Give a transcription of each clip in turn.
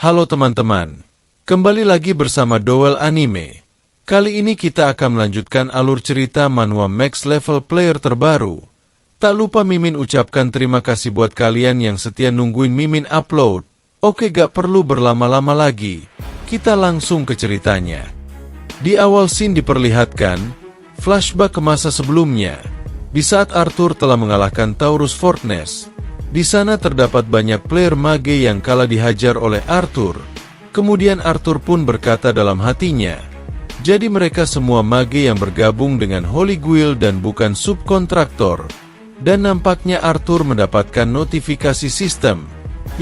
Halo teman-teman, kembali lagi bersama Dowell Anime. Kali ini kita akan melanjutkan alur cerita manhwa Max Level Player terbaru. Tak lupa Mimin ucapkan terima kasih buat kalian yang setia nungguin Mimin upload. Oke, gak perlu berlama-lama lagi, kita langsung ke ceritanya. Di awal scene diperlihatkan flashback ke masa sebelumnya, di saat Arthur telah mengalahkan Taurus Fortness. Di sana terdapat banyak player mage yang kalah dihajar oleh Arthur. Kemudian Arthur pun berkata dalam hatinya, jadi mereka semua mage yang bergabung dengan Holy Guild dan bukan subkontraktor. Dan nampaknya Arthur mendapatkan notifikasi sistem,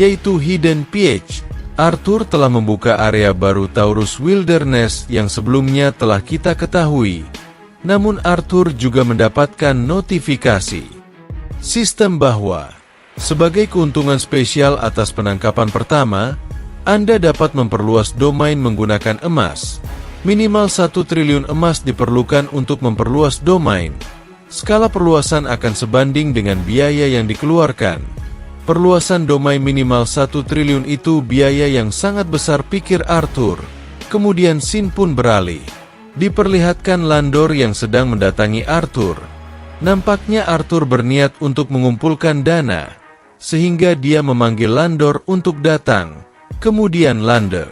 yaitu Hidden PH. Arthur telah membuka area baru Taurus Wilderness yang sebelumnya telah kita ketahui. Namun Arthur juga mendapatkan notifikasi sistem bahwa sebagai keuntungan spesial atas penangkapan pertama, Anda dapat memperluas domain menggunakan emas. Minimal 1 triliun emas diperlukan untuk memperluas domain. Skala perluasan akan sebanding dengan biaya yang dikeluarkan. Perluasan domain minimal 1 triliun itu biaya yang sangat besar, pikir Arthur. Kemudian scene pun beralih. Diperlihatkan Landor yang sedang mendatangi Arthur. Nampaknya Arthur berniat untuk mengumpulkan dana, sehingga dia memanggil Landor untuk datang. Kemudian Landor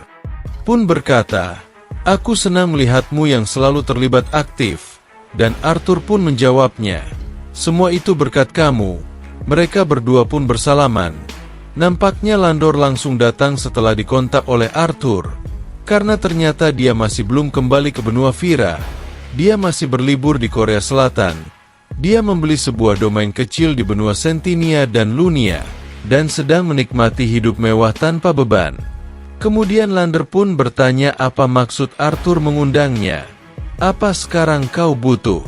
pun berkata, aku senang melihatmu yang selalu terlibat aktif. Dan Arthur pun menjawabnya, semua itu berkat kamu. Mereka berdua pun bersalaman. Nampaknya Landor langsung datang setelah dikontak oleh Arthur, karena ternyata dia masih belum kembali ke benua Vira. Dia masih berlibur di Korea Selatan. Dia membeli sebuah domain kecil di benua Sentinia dan Lunia, dan sedang menikmati hidup mewah tanpa beban. Kemudian Lander pun bertanya apa maksud Arthur mengundangnya. Apa sekarang kau butuh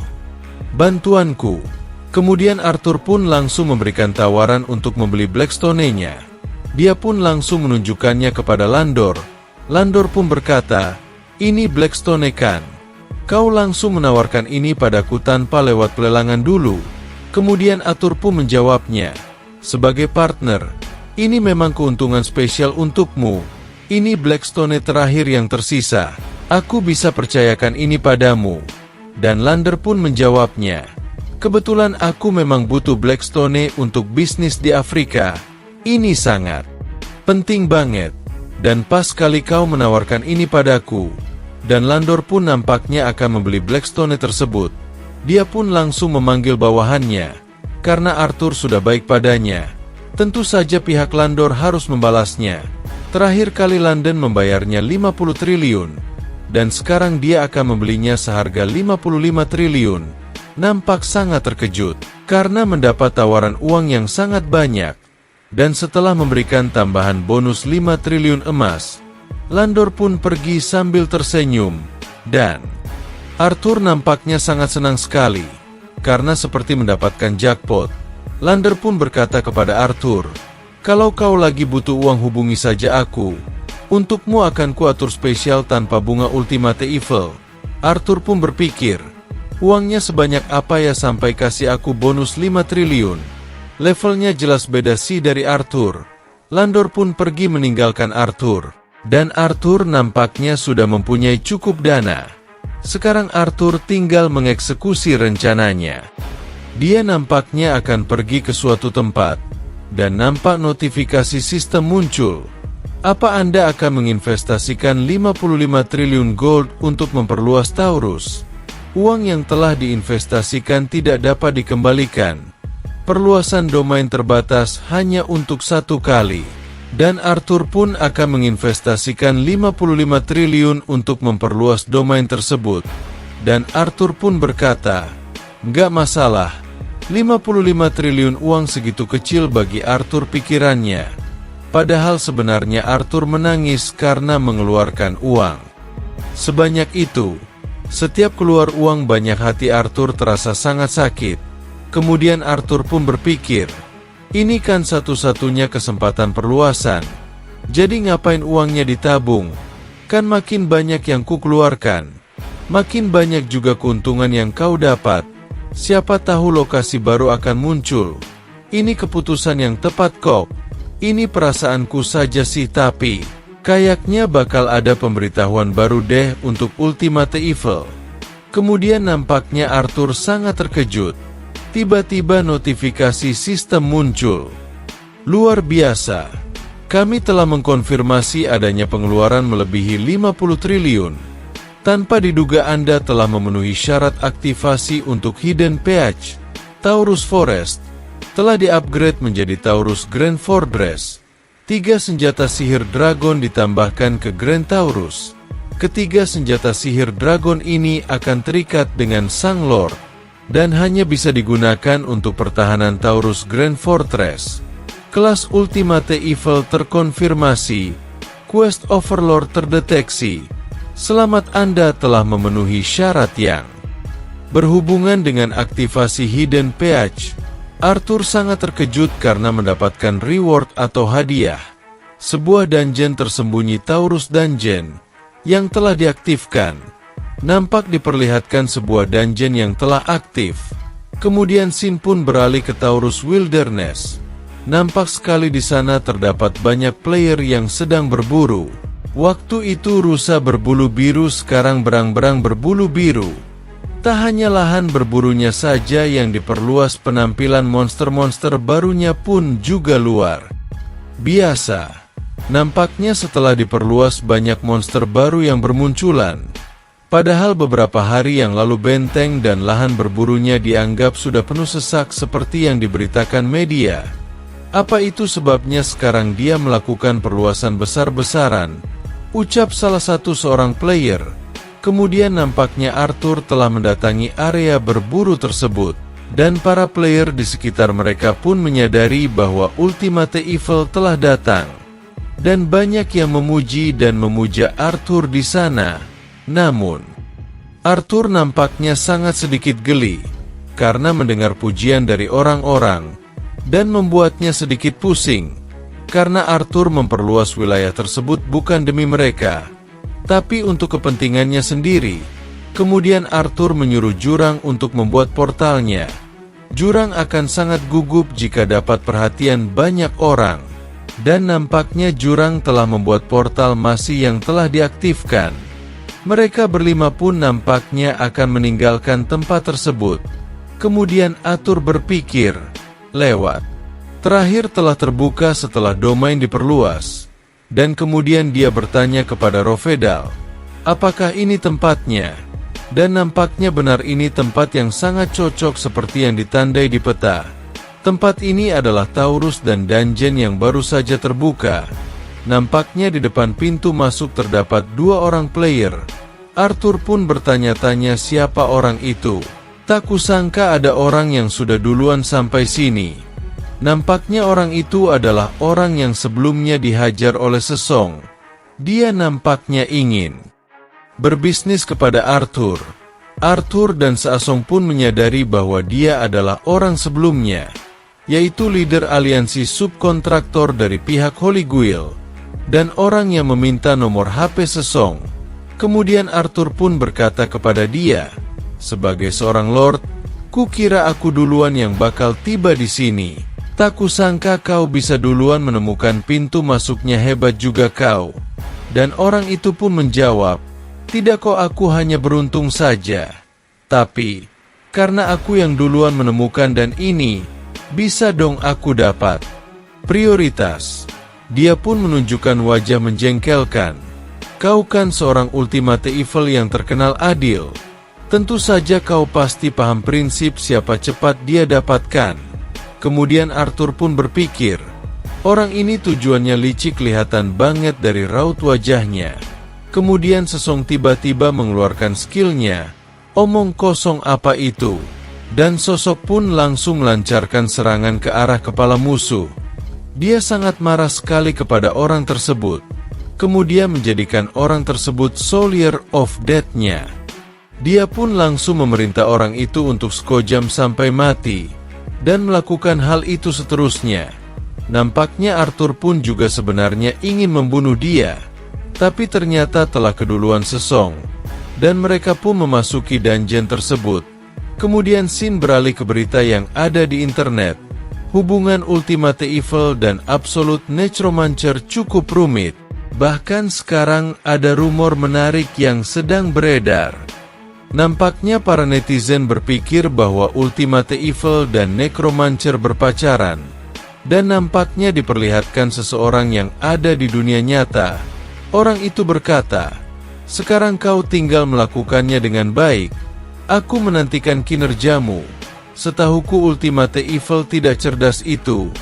bantuanku? Kemudian Arthur pun langsung memberikan tawaran untuk membeli Blackstone-nya. Dia pun langsung menunjukkannya kepada Landor. Landor pun berkata, ini Blackstone kan? Kau langsung menawarkan ini padaku tanpa lewat pelelangan dulu. Kemudian Arthur pun menjawabnya, sebagai partner, ini memang keuntungan spesial untukmu. Ini Blackstone terakhir yang tersisa. Aku bisa percayakan ini padamu. Dan Lander pun menjawabnya, kebetulan aku memang butuh Blackstone untuk bisnis di Afrika. Ini sangat penting banget. Dan pas kali kau menawarkan ini padaku. Dan Landor pun nampaknya akan membeli Blackstone tersebut. Dia pun langsung memanggil bawahannya, karena Arthur sudah baik padanya. Tentu saja pihak Landor harus membalasnya. Terakhir kali London membayarnya 50 triliun, dan sekarang dia akan membelinya seharga 55 triliun. Nampak sangat terkejut, karena mendapat tawaran uang yang sangat banyak. Dan setelah memberikan tambahan bonus 5 triliun emas, Landor pun pergi sambil tersenyum, dan Arthur nampaknya sangat senang sekali, karena seperti mendapatkan jackpot. Lander pun berkata kepada Arthur, kalau kau lagi butuh uang hubungi saja aku. Untukmu akan kuatur spesial tanpa bunga Ultimate Evil. Arthur pun berpikir, uangnya sebanyak apa ya sampai kasih aku bonus 5 triliun. Levelnya jelas beda sih dari Arthur. Landor pun pergi meninggalkan Arthur. Dan Arthur nampaknya sudah mempunyai cukup dana. Sekarang Arthur tinggal mengeksekusi rencananya. Dia nampaknya akan pergi ke suatu tempat. Dan nampak notifikasi sistem muncul. Apa Anda akan menginvestasikan 55 triliun gold untuk memperluas Taurus? Uang yang telah diinvestasikan tidak dapat dikembalikan. Perluasan domain terbatas hanya untuk 1 kali. Dan Arthur pun akan menginvestasikan 55 triliun untuk memperluas domain tersebut. Dan Arthur pun berkata, nggak masalah, 55 triliun uang segitu kecil bagi Arthur, pikirannya. Padahal sebenarnya Arthur menangis karena mengeluarkan uang sebanyak itu. Setiap keluar uang banyak, hati Arthur terasa sangat sakit. Kemudian Arthur pun berpikir, ini kan satu-satunya kesempatan perluasan. Jadi ngapain uangnya ditabung? Kan makin banyak yang ku keluarkan, makin banyak juga keuntungan yang kau dapat. Siapa tahu lokasi baru akan muncul. Ini keputusan yang tepat kok. Ini perasaanku saja sih, tapi Kayaknya bakal ada pemberitahuan baru deh untuk Ultimate Evil. Kemudian nampaknya Arthur sangat terkejut. Tiba-tiba notifikasi sistem muncul. Luar biasa. Kami telah mengkonfirmasi adanya pengeluaran melebihi 50 triliun. Tanpa diduga Anda telah memenuhi syarat aktivasi untuk Hidden Peach. Taurus Forest telah di-upgrade menjadi Taurus Grand Fortress. 3 senjata sihir dragon ditambahkan ke Grand Taurus. Ketiga senjata sihir dragon ini akan terikat dengan Sang Lord, dan hanya bisa digunakan untuk pertahanan Taurus Grand Fortress. Kelas Ultimate Evil terkonfirmasi. Quest Overlord terdeteksi. Selamat, Anda telah memenuhi syarat yang berhubungan dengan aktivasi Hidden Peach. Arthur sangat terkejut karena mendapatkan reward atau hadiah. Sebuah dungeon tersembunyi Taurus Dungeon yang telah diaktifkan. Nampak diperlihatkan sebuah dungeon yang telah aktif. Kemudian scene pun beralih ke Taurus Wilderness. Nampak sekali di sana terdapat banyak player yang sedang berburu. Waktu itu rusa berbulu biru sekarang berang-berang berbulu biru. Tak hanya lahan berburunya saja yang diperluas, penampilan monster-monster barunya pun juga luar biasa. Nampaknya setelah diperluas banyak monster baru yang bermunculan. Padahal beberapa hari yang lalu benteng dan lahan berburunya dianggap sudah penuh sesak seperti yang diberitakan media. Apa itu sebabnya sekarang dia melakukan perluasan besar-besaran? Ucap salah satu seorang player. Kemudian nampaknya Arthur telah mendatangi area berburu tersebut. Dan para player di sekitar mereka pun menyadari bahwa Ultimate Evil telah datang. Dan banyak yang memuji dan memuja Arthur di sana. Namun, Arthur nampaknya sangat sedikit geli karena mendengar pujian dari orang-orang dan membuatnya sedikit pusing karena Arthur memperluas wilayah tersebut bukan demi mereka, tapi untuk kepentingannya sendiri. Kemudian Arthur menyuruh Jurang untuk membuat portalnya. Jurang akan sangat gugup jika dapat perhatian banyak orang. Dan nampaknya Jurang telah membuat portal masih yang telah diaktifkan. Mereka berlima pun nampaknya akan meninggalkan tempat tersebut. Kemudian Arthur berpikir, lewat. Terakhir telah terbuka setelah domain diperluas. Dan kemudian dia bertanya kepada Rovedal, apakah ini tempatnya? Dan nampaknya benar ini tempat yang sangat cocok seperti yang ditandai di peta. Tempat ini adalah Taurus dan dungeon yang baru saja terbuka. Nampaknya di depan pintu masuk terdapat 2 orang player. Arthur pun bertanya-tanya siapa orang itu. Tak kusangka ada orang yang sudah duluan sampai sini. Nampaknya orang itu adalah orang yang sebelumnya dihajar oleh Sesong. Dia nampaknya ingin berbisnis kepada Arthur. Arthur dan Seasong pun menyadari bahwa dia adalah orang sebelumnya, yaitu leader aliansi subkontraktor dari pihak Holy Guild, dan orang yang meminta nomor HP Sesong. Kemudian Arthur pun berkata kepada dia, sebagai seorang lord, kukira aku duluan yang bakal tiba di sini. Tak kusangka kau bisa duluan menemukan pintu masuknya, hebat juga kau. Dan orang itu pun menjawab, tidak kok, aku hanya beruntung saja. Tapi, karena aku yang duluan menemukan dan ini, bisa dong aku dapat prioritas. Dia pun menunjukkan wajah menjengkelkan. Kau kan seorang Ultimate Evil yang terkenal adil. Tentu saja kau pasti paham prinsip siapa cepat dia dapatkan. Kemudian Arthur pun berpikir, orang ini tujuannya licik kelihatan banget dari raut wajahnya. Kemudian Sesong tiba-tiba mengeluarkan skillnya. Omong kosong apa itu? Dan sosok pun langsung melancarkan serangan ke arah kepala musuh. Dia sangat marah sekali kepada orang tersebut. Kemudian menjadikan orang tersebut Soldier of Death-nya. Dia pun langsung memerintah orang itu untuk skojam sampai mati. Dan melakukan hal itu seterusnya. Nampaknya Arthur pun juga sebenarnya ingin membunuh dia. Tapi ternyata telah keduluan Sesong. Dan mereka pun memasuki dungeon tersebut. Kemudian scene beralih ke berita yang ada di internet. Hubungan Ultimate Evil dan Absolute Necromancer cukup rumit. Bahkan sekarang ada rumor menarik yang sedang beredar. Nampaknya para netizen berpikir bahwa Ultimate Evil dan Necromancer berpacaran, dan nampaknya diperlihatkan seseorang yang ada di dunia nyata. Orang itu berkata, "Sekarang kau tinggal melakukannya dengan baik. Aku menantikan kinerjamu. Setahuku Ultimate Evil tidak cerdas itu,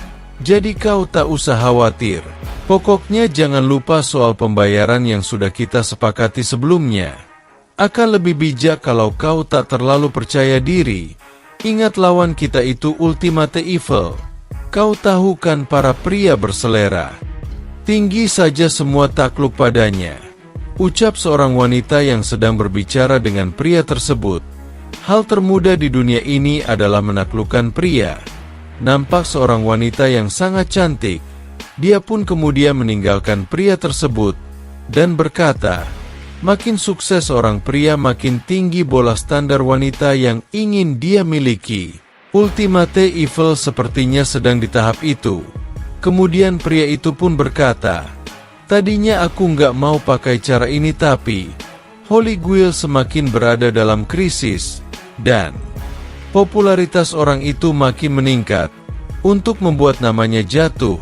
jadi kau tak usah khawatir. Pokoknya jangan lupa soal pembayaran yang sudah kita sepakati sebelumnya. Akan lebih bijak kalau kau tak terlalu percaya diri. Ingat lawan kita itu Ultimate Evil. Kau tahu kan para pria berselera. Tinggi saja semua takluk padanya," ucap seorang wanita yang sedang berbicara dengan pria tersebut. Hal termudah di dunia ini adalah menaklukkan pria. Nampak seorang wanita yang sangat cantik. Dia pun kemudian meninggalkan pria tersebut dan berkata, "Makin sukses seorang pria, makin tinggi bola standar wanita yang ingin dia miliki." Ultimate Evil sepertinya sedang di tahap itu. Kemudian pria itu pun berkata, "Tadinya aku nggak mau pakai cara ini, tapi Holy Guild semakin berada dalam krisis, dan popularitas orang itu makin meningkat. Untuk membuat namanya jatuh,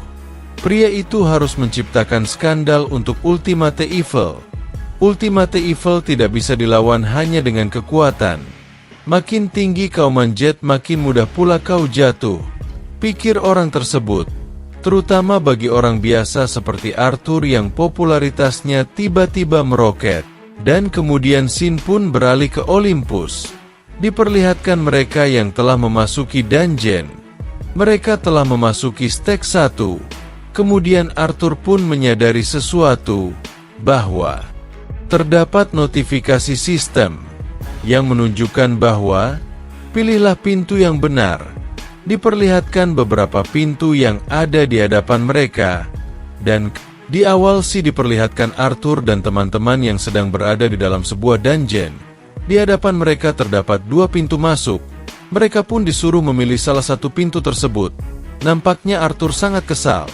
pria itu harus menciptakan skandal untuk Ultimate Evil. Ultimate Evil tidak bisa dilawan hanya dengan kekuatan. Makin tinggi kau manjat, makin mudah pula kau jatuh," pikir orang tersebut. Terutama bagi orang biasa seperti Arthur yang popularitasnya tiba-tiba meroket. Dan kemudian Sin pun beralih ke Olympus. Diperlihatkan mereka yang telah memasuki dungeon. Mereka telah memasuki stage 1. Kemudian Arthur pun menyadari sesuatu, bahwa terdapat notifikasi sistem yang menunjukkan bahwa pilihlah pintu yang benar. Diperlihatkan beberapa pintu yang ada di hadapan mereka, dan di awal sih diperlihatkan Arthur dan teman-teman yang sedang berada di dalam sebuah dungeon. Di hadapan mereka terdapat 2 pintu masuk. Mereka pun disuruh memilih salah satu pintu tersebut. Nampaknya Arthur sangat kesal,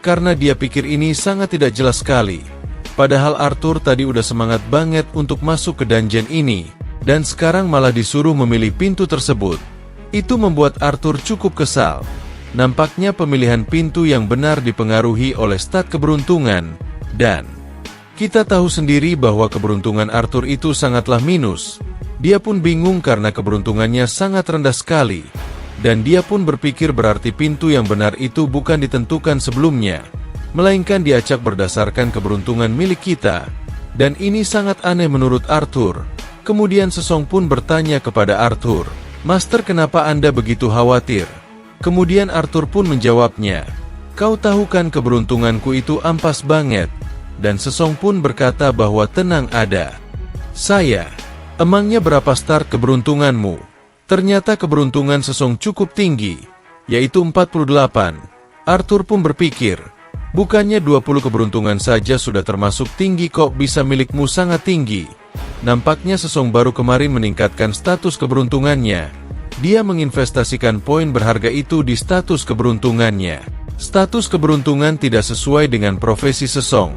karena dia pikir ini sangat tidak jelas sekali. Padahal Arthur tadi udah semangat banget untuk masuk ke dungeon ini, dan sekarang malah disuruh memilih pintu tersebut. Itu membuat Arthur cukup kesal. Nampaknya pemilihan pintu yang benar dipengaruhi oleh stat keberuntungan, dan kita tahu sendiri bahwa keberuntungan Arthur itu sangatlah minus. Dia pun bingung karena keberuntungannya sangat rendah sekali, dan dia pun berpikir berarti pintu yang benar itu bukan ditentukan sebelumnya, melainkan diacak berdasarkan keberuntungan milik kita. Dan ini sangat aneh menurut Arthur. Kemudian Sesong pun bertanya kepada Arthur, "Master, kenapa Anda begitu khawatir?" Kemudian Arthur pun menjawabnya, "Kau tahu kan keberuntunganku itu ampas banget." Dan Sesong pun berkata bahwa tenang ada saya. "Emangnya berapa start keberuntunganmu?" Ternyata keberuntungan Sesong cukup tinggi, yaitu 48. Arthur pun berpikir, bukannya 20 keberuntungan saja sudah termasuk tinggi, kok bisa milikmu sangat tinggi. Nampaknya Sesong baru kemarin meningkatkan status keberuntungannya. Dia menginvestasikan poin berharga itu di status keberuntungannya. Status keberuntungan tidak sesuai dengan profesi Sesong.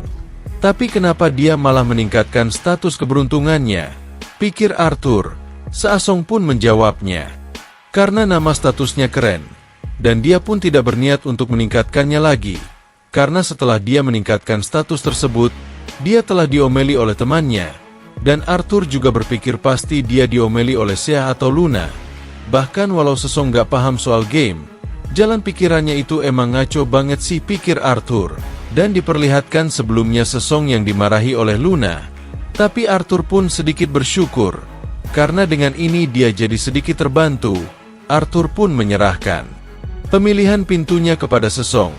Tapi kenapa dia malah meningkatkan status keberuntungannya? Pikir Arthur. Sesong pun menjawabnya, karena nama statusnya keren. Dan dia pun tidak berniat untuk meningkatkannya lagi. Karena setelah dia meningkatkan status tersebut, dia telah diomeli oleh temannya. Dan Arthur juga berpikir pasti dia diomeli oleh Sea atau Luna. Bahkan walau Sesong gak paham soal game, jalan pikirannya itu emang ngaco banget sih, pikir Arthur. Dan diperlihatkan sebelumnya Sesong yang dimarahi oleh Luna. Tapi Arthur pun sedikit bersyukur, karena dengan ini dia jadi sedikit terbantu. Arthur pun menyerahkan pemilihan pintunya kepada Sesong.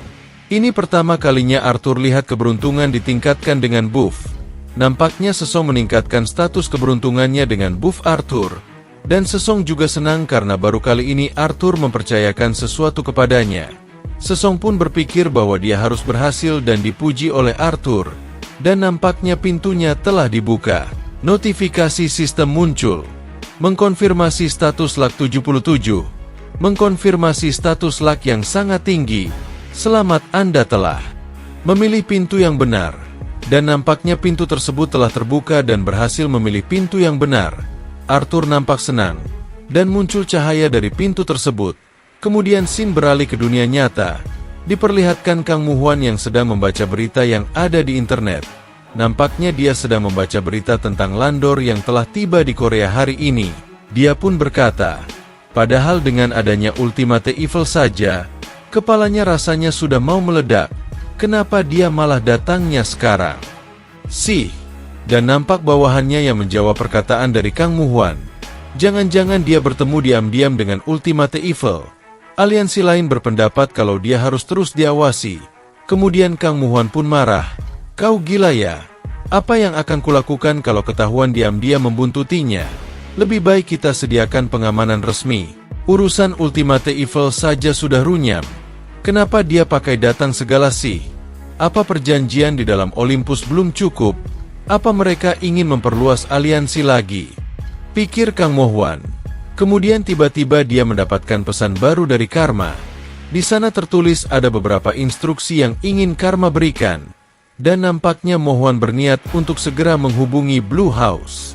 Ini pertama kalinya Arthur lihat keberuntungan ditingkatkan dengan buff. Nampaknya Sesong meningkatkan status keberuntungannya dengan buff Arthur. Dan Sesong juga senang karena baru kali ini Arthur mempercayakan sesuatu kepadanya. Sesong pun berpikir bahwa dia harus berhasil dan dipuji oleh Arthur. Dan nampaknya pintunya telah dibuka. Notifikasi sistem muncul. Mengkonfirmasi status luck 77. Mengkonfirmasi status luck yang sangat tinggi. Selamat, Anda telah memilih pintu yang benar. Dan nampaknya pintu tersebut telah terbuka dan berhasil memilih pintu yang benar. Arthur nampak senang, dan muncul cahaya dari pintu tersebut. Kemudian scene beralih ke dunia nyata. Diperlihatkan Kang Muhwan yang sedang membaca berita yang ada di internet. Nampaknya dia sedang membaca berita tentang Landor yang telah tiba di Korea hari ini. Dia pun berkata, padahal dengan adanya Ultimate Evil saja, kepalanya rasanya sudah mau meledak. Kenapa dia malah datangnya sekarang? Dan nampak bawahannya yang menjawab perkataan dari Kang Muhwan. Jangan-jangan dia bertemu diam-diam dengan Ultimate Evil. Aliansi lain berpendapat kalau dia harus terus diawasi. Kemudian Kang Muhwan pun marah. Kau gila ya? Apa yang akan kulakukan kalau ketahuan diam-diam membuntutinya? Lebih baik kita sediakan pengamanan resmi. Urusan Ultimate Evil saja sudah runyam. Kenapa dia pakai datang segala sih? Apa perjanjian di dalam Olympus belum cukup? Apa mereka ingin memperluas aliansi lagi? Pikir Kang Muhwan. Kemudian tiba-tiba dia mendapatkan pesan baru dari Karma. Di sana tertulis ada beberapa instruksi yang ingin Karma berikan. Dan nampaknya Muhwan berniat untuk segera menghubungi Blue House.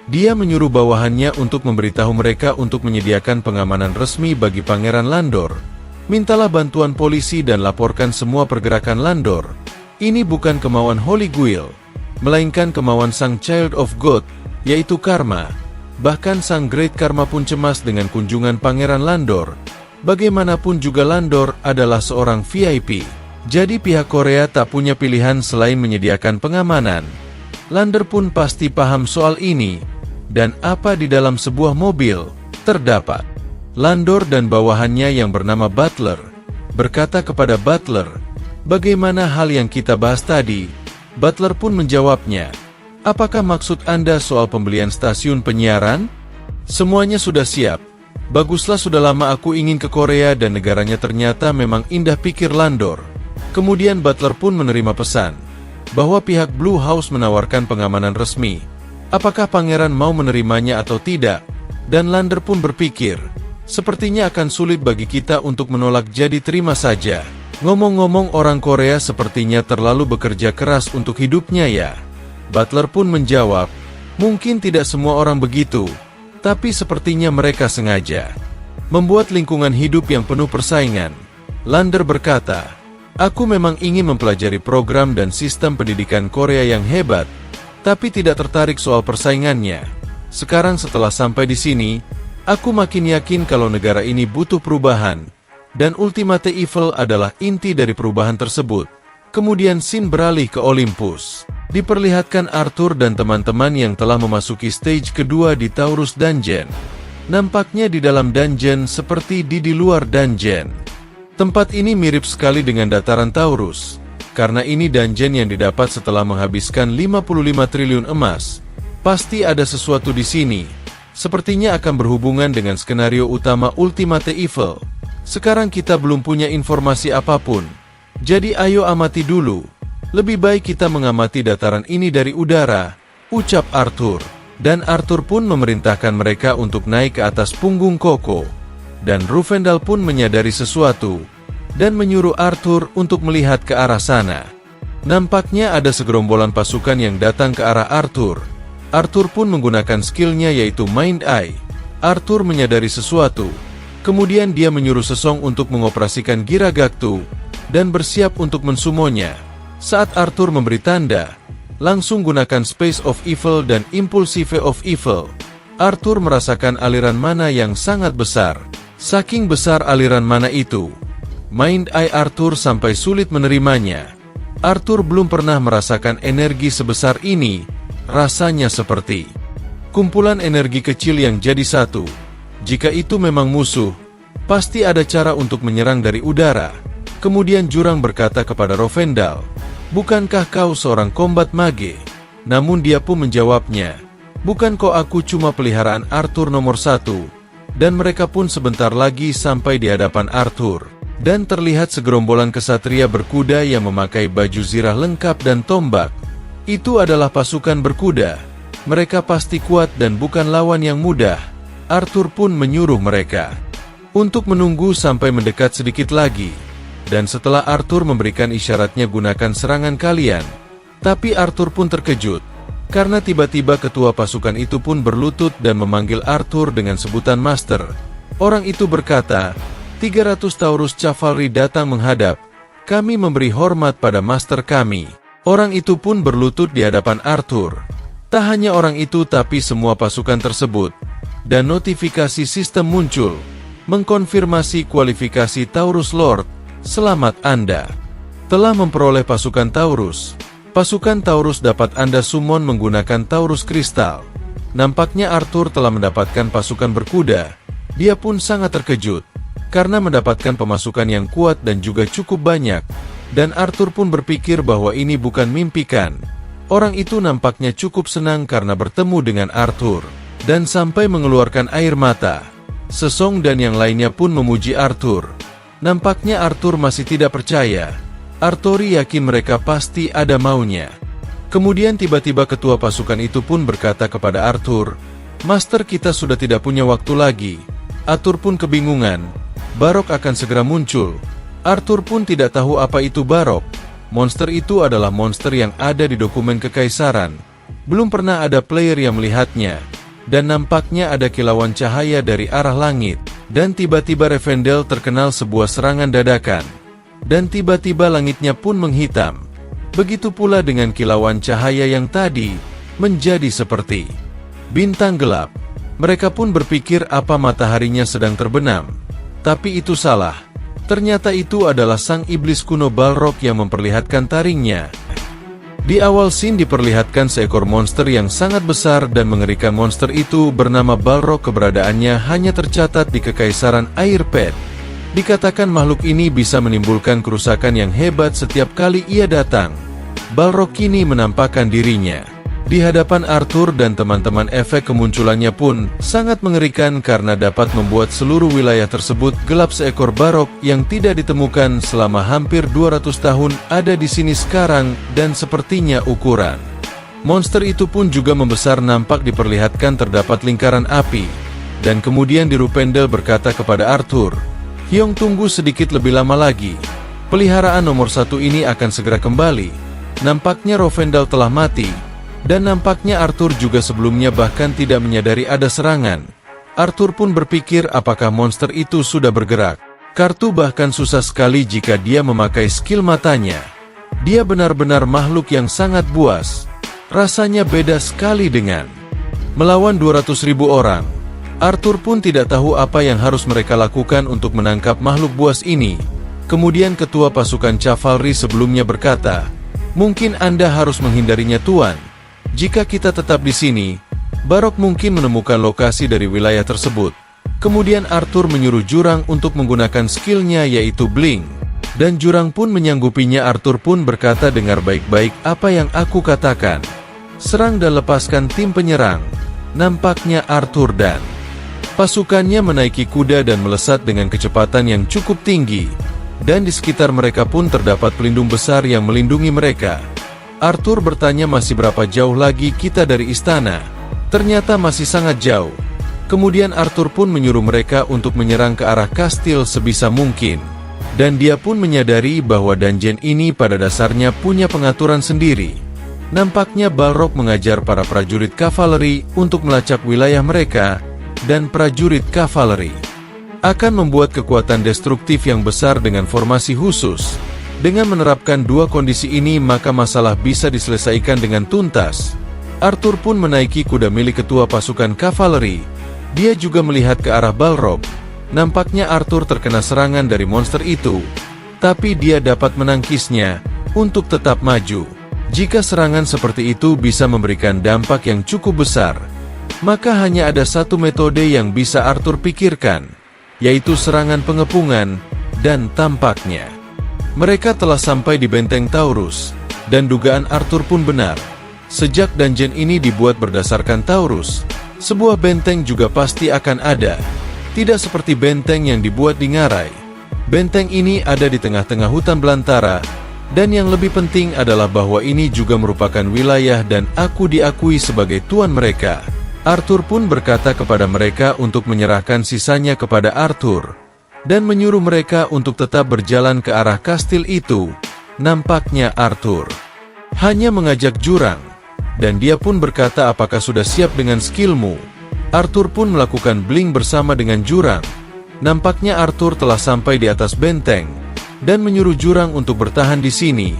Dia menyuruh bawahannya untuk memberitahu mereka untuk menyediakan pengamanan resmi bagi Pangeran Landor. Mintalah bantuan polisi dan laporkan semua pergerakan Landor. Ini bukan kemauan Holy Guild, melainkan kemauan sang Child of God, yaitu Karma. Bahkan sang Great Karma pun cemas dengan kunjungan Pangeran Landor. Bagaimanapun juga Landor adalah seorang VIP. Jadi pihak Korea tak punya pilihan selain menyediakan pengamanan. Landor pun pasti paham soal ini. Dan apa di dalam sebuah mobil terdapat Landor dan bawahannya yang bernama Butler. Berkata kepada Butler, bagaimana hal yang kita bahas tadi? Butler pun menjawabnya, apakah maksud Anda soal pembelian stasiun penyiaran? Semuanya sudah siap. Baguslah, sudah lama aku ingin ke Korea dan negaranya ternyata memang indah, pikir Landor. Kemudian Butler pun menerima pesan bahwa pihak Blue House menawarkan pengamanan resmi. Apakah pangeran mau menerimanya atau tidak? Dan Landor pun berpikir, sepertinya akan sulit bagi kita untuk menolak, jadi terima saja. Ngomong-ngomong, orang Korea sepertinya terlalu bekerja keras untuk hidupnya ya. Butler pun menjawab, mungkin tidak semua orang begitu, tapi sepertinya mereka sengaja membuat lingkungan hidup yang penuh persaingan. Landor berkata, aku memang ingin mempelajari program dan sistem pendidikan Korea yang hebat, tapi tidak tertarik soal persaingannya. Sekarang setelah sampai di sini, aku makin yakin kalau negara ini butuh perubahan, dan Ultimate Evil adalah inti dari perubahan tersebut. Kemudian scene beralih ke Olympus. Diperlihatkan Arthur dan teman-teman yang telah memasuki stage kedua di Taurus Dungeon. Nampaknya di dalam dungeon seperti di luar dungeon. Tempat ini mirip sekali dengan dataran Taurus, karena ini dungeon yang didapat setelah menghabiskan 55 triliun emas. Pasti ada sesuatu di sini. Sepertinya akan berhubungan dengan skenario utama Ultimate Evil. Sekarang kita belum punya informasi apapun. Jadi ayo amati dulu. Lebih baik kita mengamati dataran ini dari udara, ucap Arthur. Dan Arthur pun memerintahkan mereka untuk naik ke atas punggung Koko. Dan Ruvendal pun menyadari sesuatu, dan menyuruh Arthur untuk melihat ke arah sana. Nampaknya ada segerombolan pasukan yang datang ke arah Arthur. Arthur pun menggunakan skillnya yaitu Mind Eye. Arthur menyadari sesuatu. Kemudian dia menyuruh Sesong untuk mengoperasikan Giragaktu, dan bersiap untuk mensumonya. Saat Arthur memberi tanda, langsung gunakan Space of Evil dan Impulsive of Evil. Arthur merasakan aliran mana yang sangat besar. Saking besar aliran mana itu, Mind Eye Arthur sampai sulit menerimanya. Arthur belum pernah merasakan energi sebesar ini. Rasanya seperti kumpulan energi kecil yang jadi satu. Jika itu memang musuh, pasti ada cara untuk menyerang dari udara. Kemudian Jurang berkata kepada Ruvendal, bukankah kau seorang kombat mage? Namun dia pun menjawabnya, bukan kok, aku cuma peliharaan Arthur nomor 1. Dan mereka pun sebentar lagi sampai di hadapan Arthur. Dan terlihat segerombolan kesatria berkuda yang memakai baju zirah lengkap dan tombak. Itu adalah pasukan berkuda. Mereka pasti kuat dan bukan lawan yang mudah. Arthur pun menyuruh mereka untuk menunggu sampai mendekat sedikit lagi. Dan setelah Arthur memberikan isyaratnya, gunakan serangan kalian. Tapi Arthur pun terkejut, karena tiba-tiba ketua pasukan itu pun berlutut dan memanggil Arthur dengan sebutan Master. Orang itu berkata, 300 Taurus Cavalry datang menghadap, kami memberi hormat pada Master kami. Orang itu pun berlutut di hadapan Arthur. Tak hanya orang itu tapi semua pasukan tersebut. Dan notifikasi sistem muncul, mengkonfirmasi kualifikasi Taurus Lord. Selamat Anda telah memperoleh pasukan Taurus. Pasukan Taurus dapat Anda summon menggunakan Taurus Kristal. Nampaknya Arthur telah mendapatkan pasukan berkuda. Dia pun sangat terkejut, karena mendapatkan pemasukan yang kuat dan juga cukup banyak. Dan Arthur pun berpikir bahwa ini bukan mimpikan. Orang itu nampaknya cukup senang karena bertemu dengan Arthur, dan sampai mengeluarkan air mata. Sesong dan yang lainnya pun memuji Arthur. Nampaknya Arthur masih tidak percaya. Arthuri yakin mereka pasti ada maunya. Kemudian tiba-tiba ketua pasukan itu pun berkata kepada Arthur, Master, kita sudah tidak punya waktu lagi. Arthur pun kebingungan. Barok akan segera muncul. Arthur pun tidak tahu apa itu Barok. Monster itu adalah monster yang ada di dokumen kekaisaran. Belum pernah ada player yang melihatnya. Dan nampaknya ada kilauan cahaya dari arah langit. Dan tiba-tiba Revendell terkenal sebuah serangan dadakan. Dan tiba-tiba langitnya pun menghitam. Begitu pula dengan kilauan cahaya yang tadi, menjadi seperti bintang gelap. Mereka pun berpikir apa mataharinya sedang terbenam. Tapi itu salah. Ternyata itu adalah sang iblis kuno Balrog yang memperlihatkan taringnya. Di awal scene diperlihatkan seekor monster yang sangat besar dan mengerikan. Monster itu bernama Balrog. Keberadaannya hanya tercatat di Kekaisaran Airpad. Dikatakan makhluk ini bisa menimbulkan kerusakan yang hebat setiap kali ia datang. Balrog kini menampakkan dirinya di hadapan Arthur dan teman-teman. Efek kemunculannya pun sangat mengerikan karena dapat membuat seluruh wilayah tersebut gelap. Seekor Balrog yang tidak ditemukan selama hampir 200 tahun ada di sini sekarang dan sepertinya ukuran monster itu pun juga membesar. Nampak diperlihatkan terdapat lingkaran api. Dan kemudian Rupendel berkata kepada Arthur, Hyong, tunggu sedikit lebih lama lagi. Peliharaan nomor 1 ini akan segera kembali. Nampaknya Rupendel telah mati. Dan nampaknya Arthur juga sebelumnya bahkan tidak menyadari ada serangan. Arthur pun berpikir apakah monster itu sudah bergerak. Kartu bahkan susah sekali jika dia memakai skill matanya. Dia benar-benar makhluk yang sangat buas. Rasanya beda sekali dengan melawan 200.000 orang. Arthur pun tidak tahu apa yang harus mereka lakukan untuk menangkap makhluk buas ini. Kemudian ketua pasukan Cavalry sebelumnya berkata, mungkin Anda harus menghindarinya, Tuan. Jika kita tetap di sini, Barok mungkin menemukan lokasi dari wilayah tersebut. Kemudian Arthur menyuruh Jurang untuk menggunakan skillnya yaitu Blink. Dan Jurang pun menyanggupinya. Arthur pun berkata, dengar baik-baik apa yang aku katakan. Serang dan lepaskan tim penyerang. Nampaknya Arthur dan pasukannya menaiki kuda dan melesat dengan kecepatan yang cukup tinggi. Dan di sekitar mereka pun terdapat pelindung besar yang melindungi mereka. Arthur bertanya, masih berapa jauh lagi kita dari istana? Ternyata masih sangat jauh. Kemudian Arthur pun menyuruh mereka untuk menyerang ke arah kastil sebisa mungkin. Dan dia pun menyadari bahwa dungeon ini pada dasarnya punya pengaturan sendiri. Nampaknya Balrog mengajar para prajurit kavaleri untuk melacak wilayah mereka. Dan prajurit kavaleri akan membuat kekuatan destruktif yang besar dengan formasi khusus. Dengan menerapkan dua kondisi ini, maka masalah bisa diselesaikan dengan tuntas. Arthur pun menaiki kuda milik ketua pasukan kavaleri. Dia juga melihat ke arah Balrog. Nampaknya Arthur terkena serangan dari monster itu. Tapi dia dapat menangkisnya untuk tetap maju. Jika serangan seperti itu bisa memberikan dampak yang cukup besar, maka hanya ada satu metode yang bisa Arthur pikirkan, yaitu serangan pengepungan. Dan tampaknya mereka telah sampai di benteng Taurus, dan dugaan Arthur pun benar. Sejak dungeon ini dibuat berdasarkan Taurus, sebuah benteng juga pasti akan ada. Tidak seperti benteng yang dibuat di Ngarai. Benteng ini ada di tengah-tengah hutan belantara, dan yang lebih penting adalah bahwa ini juga merupakan wilayah dan aku diakui sebagai tuan mereka. Arthur pun berkata kepada mereka untuk menyerahkan sisanya kepada Arthur, dan menyuruh mereka untuk tetap berjalan ke arah kastil itu. Nampaknya Arthur hanya mengajak jurang. Dan dia pun berkata apakah sudah siap dengan skillmu. Arthur pun melakukan blink bersama dengan jurang. Nampaknya Arthur telah sampai di atas benteng, dan menyuruh jurang untuk bertahan di sini.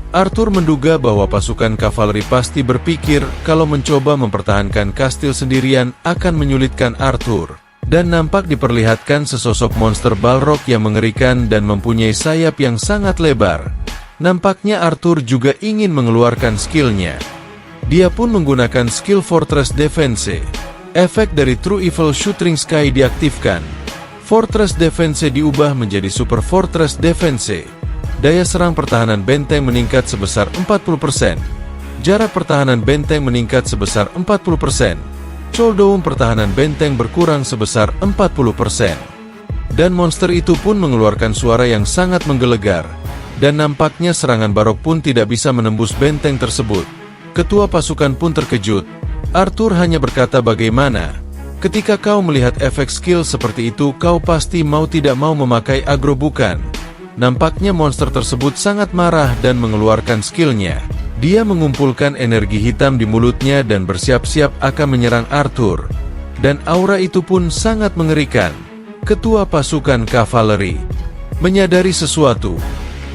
Arthur menduga bahwa pasukan kavaleri pasti berpikir kalau mencoba mempertahankan kastil sendirian akan menyulitkan Arthur. Dan nampak diperlihatkan sesosok monster Balrog yang mengerikan dan mempunyai sayap yang sangat lebar. Nampaknya Arthur juga ingin mengeluarkan skillnya. Dia pun menggunakan skill Fortress Defense. Efek dari True Evil Shooting Sky diaktifkan. Fortress Defense diubah menjadi Super Fortress Defense. Daya serang pertahanan benteng meningkat sebesar 40%. Jarak pertahanan benteng meningkat sebesar 40%. Cooldown pertahanan benteng berkurang sebesar 40%. Dan monster itu pun mengeluarkan suara yang sangat menggelegar. Dan nampaknya serangan Balrog pun tidak bisa menembus benteng tersebut. Ketua pasukan pun terkejut. Arthur hanya berkata bagaimana? Ketika kau melihat efek skill seperti itu, kau pasti mau tidak mau memakai agro bukan? Nampaknya monster tersebut sangat marah dan mengeluarkan skillnya. Dia mengumpulkan energi hitam di mulutnya dan bersiap-siap akan menyerang Arthur. Dan aura itu pun sangat mengerikan. Ketua pasukan kavaleri menyadari sesuatu,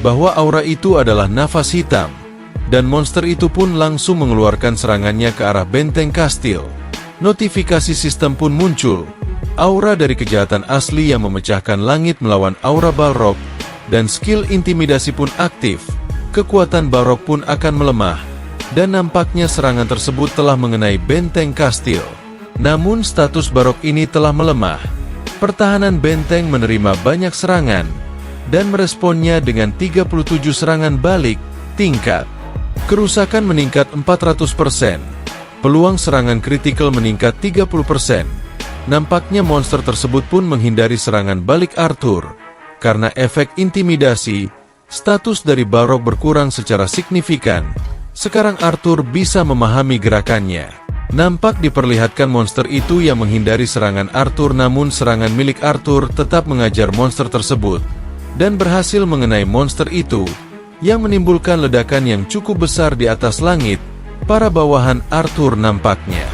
bahwa aura itu adalah nafas hitam. Dan monster itu pun langsung mengeluarkan serangannya ke arah benteng kastil. Notifikasi sistem pun muncul. Aura dari kejahatan asli yang memecahkan langit melawan aura Balrog. Dan skill intimidasi pun aktif. Kekuatan Balrog pun akan melemah. Dan nampaknya serangan tersebut telah mengenai benteng kastil. Namun status Balrog ini telah melemah. Pertahanan benteng menerima banyak serangan. Dan meresponnya dengan 37 serangan balik tingkat. Kerusakan meningkat 400%. Peluang serangan kritikal meningkat 30%. Nampaknya monster tersebut pun menghindari serangan balik Arthur. Karena efek intimidasi, status dari Balrog berkurang secara signifikan. Sekarang Arthur bisa memahami gerakannya. Nampak diperlihatkan monster itu yang menghindari serangan Arthur, namun serangan milik Arthur tetap mengajar monster tersebut. Dan berhasil mengenai monster itu, yang menimbulkan ledakan yang cukup besar di atas langit. Para bawahan Arthur nampaknya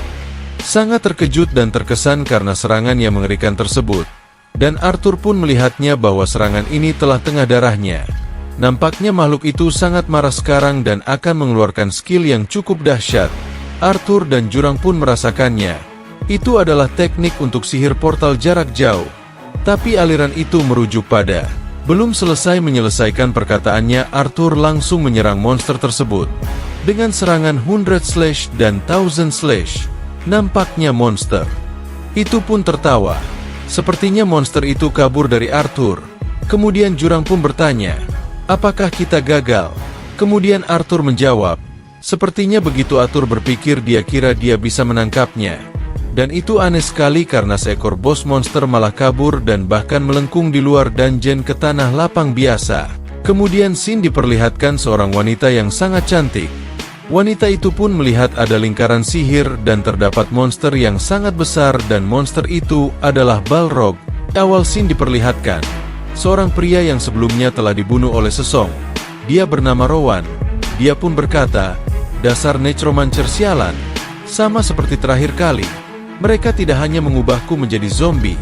sangat terkejut dan terkesan karena serangan yang mengerikan tersebut. Dan Arthur pun melihatnya bahwa serangan ini telah tengah darahnya. Nampaknya makhluk itu sangat marah sekarang dan akan mengeluarkan skill yang cukup dahsyat. Arthur dan jurang pun merasakannya. Itu adalah teknik untuk sihir portal jarak jauh. Tapi aliran itu merujuk pada... Belum selesai menyelesaikan perkataannya, Arthur langsung menyerang monster tersebut. Dengan serangan 100 slash dan 1000 slash. Nampaknya monster itu pun tertawa. Sepertinya monster itu kabur dari Arthur. Kemudian jurang pun bertanya, apakah kita gagal? Kemudian Arthur menjawab, sepertinya begitu. Arthur berpikir dia kira dia bisa menangkapnya. Dan itu aneh sekali karena seekor bos monster malah kabur dan bahkan melengkung di luar dungeon ke tanah lapang biasa. Kemudian scene diperlihatkan seorang wanita yang sangat cantik. Wanita itu pun melihat ada lingkaran sihir dan terdapat monster yang sangat besar dan monster itu adalah Balrog. Awal scene diperlihatkan seorang pria yang sebelumnya telah dibunuh oleh Sesong. Dia bernama Rowan. Dia pun berkata, dasar necromancer sialan. Sama seperti terakhir kali. Mereka tidak hanya mengubahku menjadi zombie,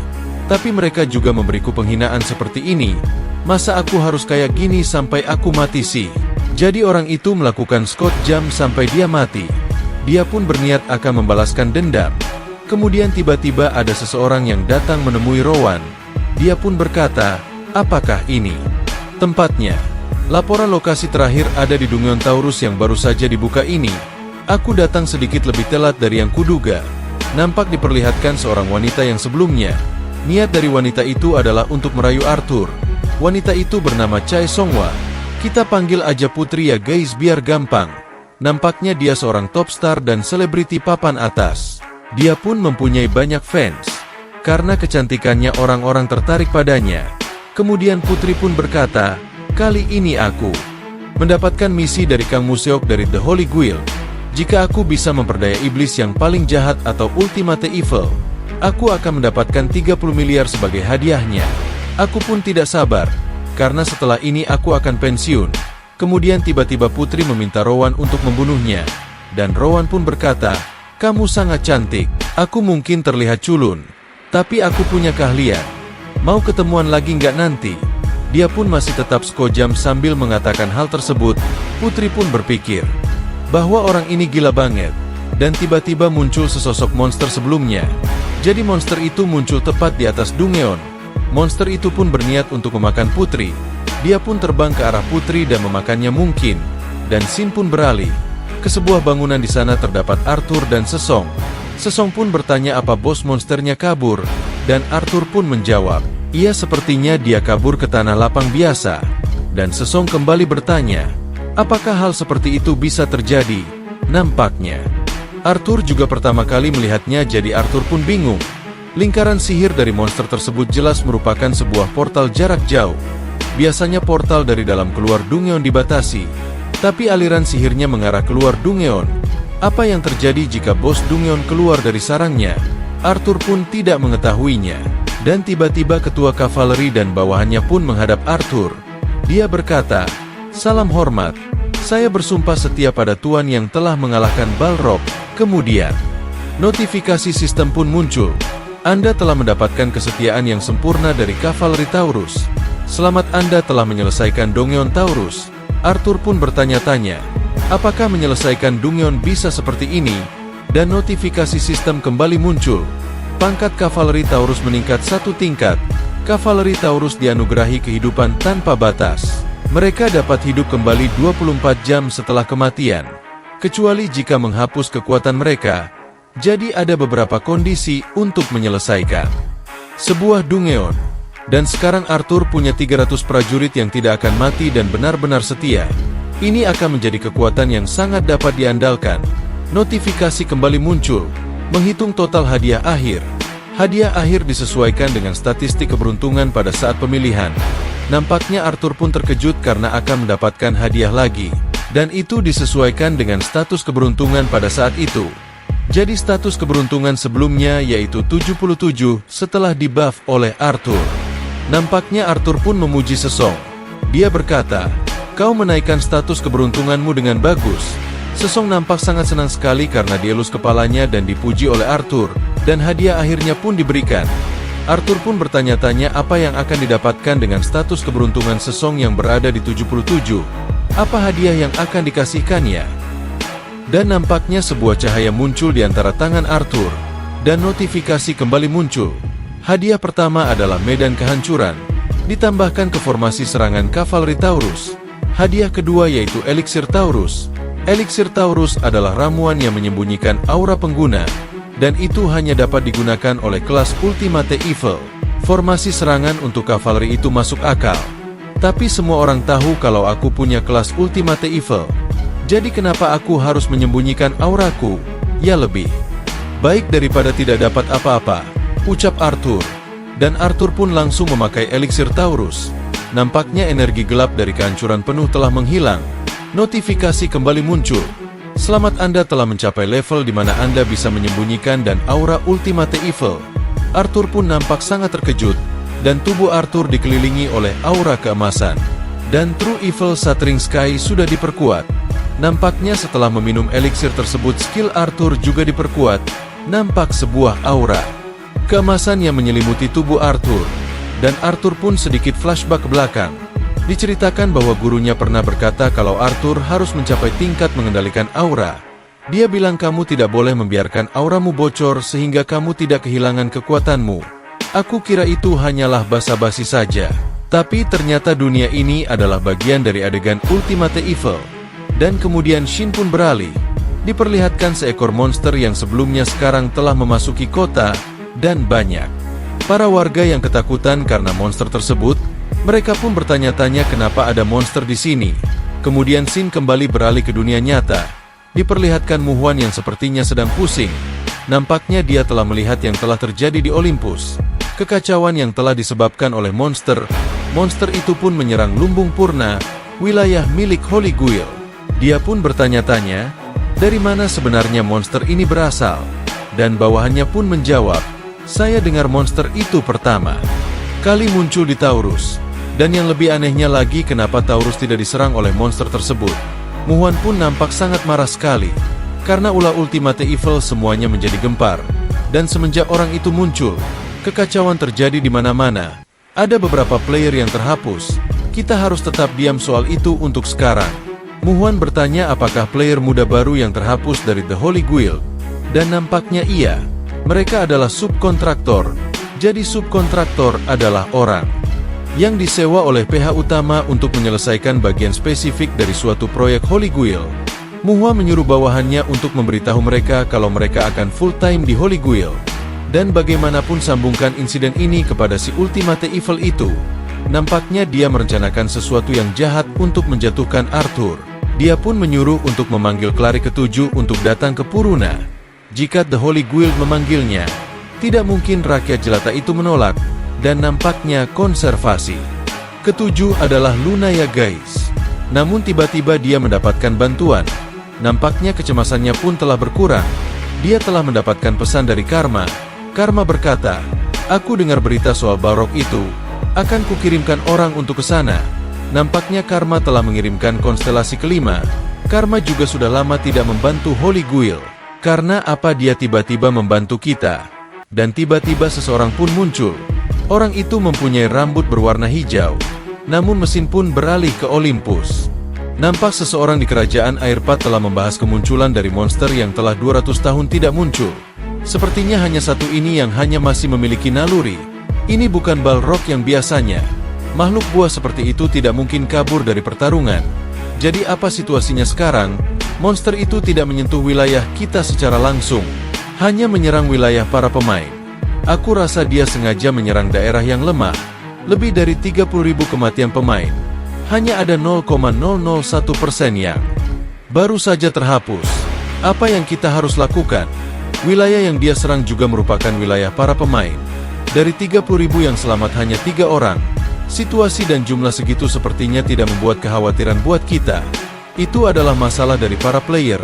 tapi mereka juga memberiku penghinaan seperti ini. Masa aku harus kayak gini sampai aku mati sih? Jadi orang itu melakukan Scott jam sampai dia mati. Dia pun berniat akan membalaskan dendam. Kemudian tiba-tiba ada seseorang yang datang menemui Rowan. Dia pun berkata, apakah ini tempatnya? Laporan lokasi terakhir ada di Dungeon Taurus yang baru saja dibuka ini. Aku datang sedikit lebih telat dari yang kuduga. Nampak diperlihatkan seorang wanita yang sebelumnya. Niat dari wanita itu adalah untuk merayu Arthur. Wanita itu bernama Chai Songhwa. Kita panggil aja Putri ya guys biar gampang. Nampaknya dia seorang top star dan selebriti papan atas. Dia pun mempunyai banyak fans. Karena kecantikannya orang-orang tertarik padanya. Kemudian Putri pun berkata, kali ini aku mendapatkan misi dari Kang Museok dari The Holy Guild. Jika aku bisa memperdaya iblis yang paling jahat atau ultimate evil, aku akan mendapatkan 30 miliar sebagai hadiahnya. Aku pun tidak sabar, karena setelah ini aku akan pensiun. Kemudian tiba-tiba Putri meminta Rowan untuk membunuhnya. Dan Rowan pun berkata, "Kamu sangat cantik. Aku mungkin terlihat culun, tapi aku punya keahlian. Mau ketemuan lagi nggak nanti?" Dia pun masih tetap sekojam sambil mengatakan hal tersebut. Putri pun berpikir bahwa orang ini gila banget. Dan tiba-tiba muncul sesosok monster sebelumnya. Jadi monster itu muncul tepat di atas Dungeon. Monster itu pun berniat untuk memakan Putri. Dia pun terbang ke arah Putri dan memakannya mungkin. Dan scene pun beralih ke sebuah bangunan. Di sana terdapat Arthur dan Sesong. Sesong pun bertanya apa bos monsternya kabur. Dan Arthur pun menjawab, "Iya, sepertinya dia kabur ke tanah lapang biasa." Dan Sesong kembali bertanya, "Apakah hal seperti itu bisa terjadi?" Nampaknya Arthur juga pertama kali melihatnya, jadi Arthur pun bingung. Lingkaran sihir dari monster tersebut jelas merupakan sebuah portal jarak jauh. Biasanya portal dari dalam keluar Dungeon dibatasi, tapi aliran sihirnya mengarah keluar Dungeon. Apa yang terjadi jika bos Dungeon keluar dari sarangnya? Arthur pun tidak mengetahuinya. Dan tiba-tiba ketua kavaleri dan bawahannya pun menghadap Arthur. Dia berkata, "Salam hormat. Saya bersumpah setia pada Tuan yang telah mengalahkan Balrog." Kemudian notifikasi sistem pun muncul. "Anda telah mendapatkan kesetiaan yang sempurna dari kavaleri Taurus. Selamat, Anda telah menyelesaikan Dungeon Taurus." Arthur pun bertanya-tanya, apakah menyelesaikan Dungeon bisa seperti ini? Dan notifikasi sistem kembali muncul. Pangkat kavaleri Taurus meningkat 1 tingkat. Kavaleri Taurus dianugerahi kehidupan tanpa batas. Mereka dapat hidup kembali 24 jam setelah kematian, kecuali jika menghapus kekuatan mereka. Jadi ada beberapa kondisi untuk menyelesaikan sebuah Dungeon. Dan sekarang Arthur punya 300 prajurit yang tidak akan mati dan benar-benar setia. Ini akan menjadi kekuatan yang sangat dapat diandalkan. Notifikasi kembali muncul, menghitung total hadiah akhir. Hadiah akhir disesuaikan dengan statistik keberuntungan pada saat pemilihan. Nampaknya Arthur pun terkejut karena akan mendapatkan hadiah lagi. Dan itu disesuaikan dengan status keberuntungan pada saat itu. Jadi status keberuntungan sebelumnya yaitu 77 setelah dibuff oleh Arthur. Nampaknya Arthur pun memuji Sesong. Dia berkata, "Kau menaikkan status keberuntunganmu dengan bagus." Sesong nampak sangat senang sekali karena dielus kepalanya dan dipuji oleh Arthur. Dan hadiah akhirnya pun diberikan. Arthur pun bertanya-tanya apa yang akan didapatkan dengan status keberuntungan Sesong yang berada di 77. Apa hadiah yang akan dikasihkannya? Dan nampaknya sebuah cahaya muncul di antara tangan Arthur. Dan notifikasi kembali muncul. Hadiah pertama adalah medan kehancuran, ditambahkan ke formasi serangan kavaleri Taurus. Hadiah kedua yaitu Eliksir Taurus. Eliksir Taurus adalah ramuan yang menyembunyikan aura pengguna, dan itu hanya dapat digunakan oleh kelas Ultimate Evil. Formasi serangan untuk kavaleri itu masuk akal. Tapi semua orang tahu kalau aku punya kelas Ultimate Evil. Jadi kenapa aku harus menyembunyikan auraku? Ya lebih baik daripada tidak dapat apa-apa, ucap Arthur. Dan Arthur pun langsung memakai Eliksir Taurus. Nampaknya energi gelap dari kehancuran penuh telah menghilang. Notifikasi kembali muncul. "Selamat, Anda telah mencapai level di mana Anda bisa menyembunyikan dan aura Ultimate Evil." Arthur pun nampak sangat terkejut, dan tubuh Arthur dikelilingi oleh aura keemasan. Dan True Evil Shattering Sky sudah diperkuat. Nampaknya setelah meminum eliksir tersebut, skill Arthur juga diperkuat. Nampak sebuah aura keemasan yang menyelimuti tubuh Arthur. Dan Arthur pun sedikit flashback ke belakang. Diceritakan bahwa gurunya pernah berkata kalau Arthur harus mencapai tingkat mengendalikan aura. Dia bilang kamu tidak boleh membiarkan auramu bocor sehingga kamu tidak kehilangan kekuatanmu. Aku kira itu hanyalah basa-basi saja. Tapi ternyata dunia ini adalah bagian dari adegan Ultimate Evil. Dan kemudian Shin pun beralih. Diperlihatkan seekor monster yang sebelumnya sekarang telah memasuki kota. Dan banyak para warga yang ketakutan karena monster tersebut. Mereka pun bertanya-tanya kenapa ada monster di sini. Kemudian Shin kembali beralih ke dunia nyata. Diperlihatkan Muhuan yang sepertinya sedang pusing. Nampaknya dia telah melihat yang telah terjadi di Olympus. Kekacauan yang telah disebabkan oleh monster. Monster itu pun menyerang Lumbung Purna, wilayah milik Holy Guild. Dia pun bertanya-tanya, dari mana sebenarnya monster ini berasal? Dan bawahannya pun menjawab, saya dengar monster itu pertama kali muncul di Taurus. Dan yang lebih anehnya lagi, kenapa Taurus tidak diserang oleh monster tersebut. Muhuan pun nampak sangat marah sekali, karena ulah Ultimate Evil semuanya menjadi gempar. Dan semenjak orang itu muncul, kekacauan terjadi di mana-mana. Ada beberapa player yang terhapus. Kita harus tetap diam soal itu untuk sekarang. Muhuan bertanya apakah player muda baru yang terhapus dari The Holy Guild. Dan nampaknya iya. Mereka adalah subkontraktor. Jadi subkontraktor adalah orang yang disewa oleh pihak utama untuk menyelesaikan bagian spesifik dari suatu proyek Holy Guild. Muhuan menyuruh bawahannya untuk memberitahu mereka kalau mereka akan full time di Holy Guild. Dan bagaimanapun sambungkan insiden ini kepada si Ultimate Evil itu. Nampaknya dia merencanakan sesuatu yang jahat untuk menjatuhkan Arthur. Dia pun menyuruh untuk memanggil Klari ke-7 untuk datang ke Puruna. Jika The Holy Guild memanggilnya, tidak mungkin rakyat jelata itu menolak. Dan nampaknya konservasi. Ketujuh adalah Lunaya guys. Namun tiba-tiba dia mendapatkan bantuan. Nampaknya kecemasannya pun telah berkurang. Dia telah mendapatkan pesan dari Karma. Karma berkata, "Aku dengar berita soal Balrog itu. Akan kukirimkan orang untuk ke sana." Nampaknya Karma telah mengirimkan konstelasi kelima. Karma juga sudah lama tidak membantu Holy Guild. Karena apa dia tiba-tiba membantu kita? Dan tiba-tiba seseorang pun muncul. Orang itu mempunyai rambut berwarna hijau. Namun mesin pun beralih ke Olympus. Nampak seseorang di kerajaan Airpath telah membahas kemunculan dari monster yang telah 200 tahun tidak muncul. Sepertinya hanya satu ini yang hanya masih memiliki naluri. Ini bukan Balrog yang biasanya. Makhluk buah seperti itu tidak mungkin kabur dari pertarungan. Jadi apa situasinya sekarang? Monster itu tidak menyentuh wilayah kita secara langsung. Hanya menyerang wilayah para pemain. Aku rasa dia sengaja menyerang daerah yang lemah. Lebih dari 30.000 kematian pemain. Hanya ada 0,001% yang baru saja terhapus. Apa yang kita harus lakukan? Wilayah yang dia serang juga merupakan wilayah para pemain. Dari 30.000 yang selamat hanya 3 orang. Situasi dan jumlah segitu sepertinya tidak membuat kekhawatiran buat kita. Itu adalah masalah dari para player.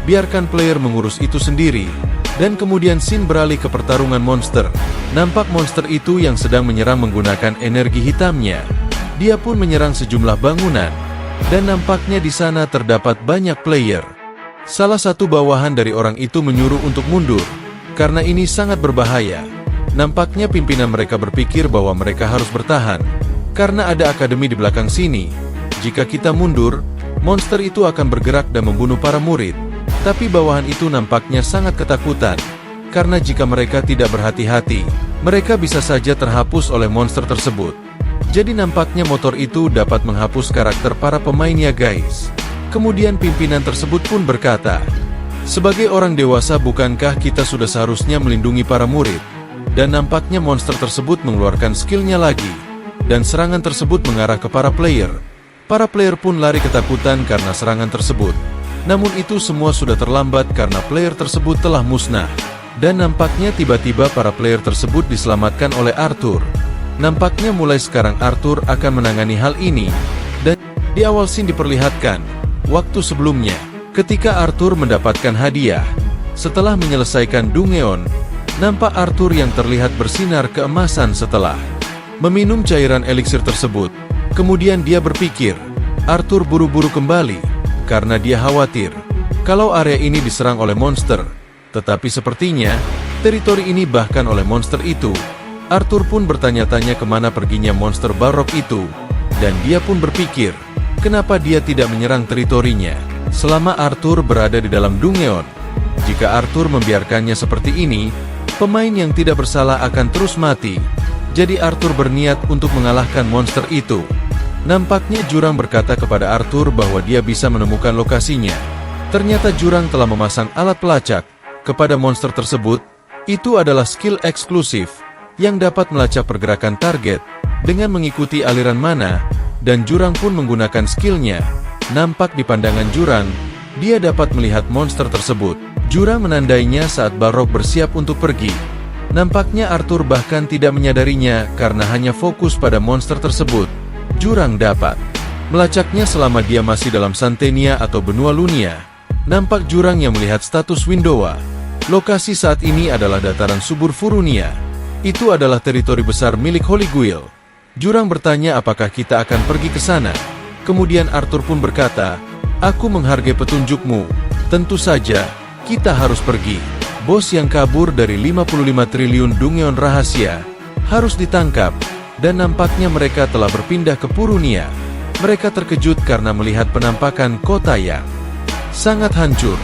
Biarkan player mengurus itu sendiri. Dan kemudian scene beralih ke pertarungan monster. Nampak monster itu yang sedang menyerang menggunakan energi hitamnya. Dia pun menyerang sejumlah bangunan. Dan nampaknya di sana terdapat banyak player. Salah satu bawahan dari orang itu menyuruh untuk mundur. Karena ini sangat berbahaya. Nampaknya pimpinan mereka berpikir bahwa mereka harus bertahan. Karena ada akademi di belakang sini. Jika kita mundur, monster itu akan bergerak dan membunuh para murid. Tapi bawahan itu nampaknya sangat ketakutan, karena jika mereka tidak berhati-hati, mereka bisa saja terhapus oleh monster tersebut. Jadi nampaknya motor itu dapat menghapus karakter para pemainnya guys. Kemudian pimpinan tersebut pun berkata, "Sebagai orang dewasa bukankah kita sudah seharusnya melindungi para murid?" Dan nampaknya monster tersebut mengeluarkan skillnya lagi, dan serangan tersebut mengarah ke para player. Para player pun lari ketakutan karena serangan tersebut. Namun itu semua sudah terlambat karena player tersebut telah musnah. Dan nampaknya tiba-tiba para player tersebut diselamatkan oleh Arthur. Nampaknya mulai sekarang Arthur akan menangani hal ini. Dan di awal scene diperlihatkan, waktu sebelumnya, ketika Arthur mendapatkan hadiah. Setelah menyelesaikan Dungeon, nampak Arthur yang terlihat bersinar keemasan setelah meminum cairan eliksir tersebut. Kemudian dia berpikir, Arthur buru-buru kembali. Karena dia khawatir kalau area ini diserang oleh monster. Tetapi sepertinya teritori ini bahkan oleh monster itu. Arthur pun bertanya-tanya kemana perginya monster Balrog itu. Dan dia pun berpikir, kenapa dia tidak menyerang teritorinya selama Arthur berada di dalam Dungeon. Jika Arthur membiarkannya seperti ini, pemain yang tidak bersalah akan terus mati. Jadi Arthur berniat untuk mengalahkan monster itu. Nampaknya Jurang berkata kepada Arthur bahwa dia bisa menemukan lokasinya. Ternyata Jurang telah memasang alat pelacak kepada monster tersebut. Itu adalah skill eksklusif yang dapat melacak pergerakan target dengan mengikuti aliran mana, dan Jurang pun menggunakan skillnya. Nampak di pandangan Jurang, dia dapat melihat monster tersebut. Jurang menandainya saat Balrog bersiap untuk pergi. Nampaknya Arthur bahkan tidak menyadarinya karena hanya fokus pada monster tersebut. Jurang dapat melacaknya selama dia masih dalam Santenia atau benua Lunia. Nampak Jurang yang melihat status Windowa. Lokasi saat ini adalah dataran subur Furunia. Itu adalah teritori besar milik Holy Guild. Jurang bertanya apakah kita akan pergi ke sana. Kemudian Arthur pun berkata, "Aku menghargai petunjukmu. Tentu saja, kita harus pergi. Bos yang kabur dari 55 triliun Dungeon rahasia harus ditangkap." Dan nampaknya mereka telah berpindah ke Purunia. Mereka terkejut karena melihat penampakan kota yang sangat hancur.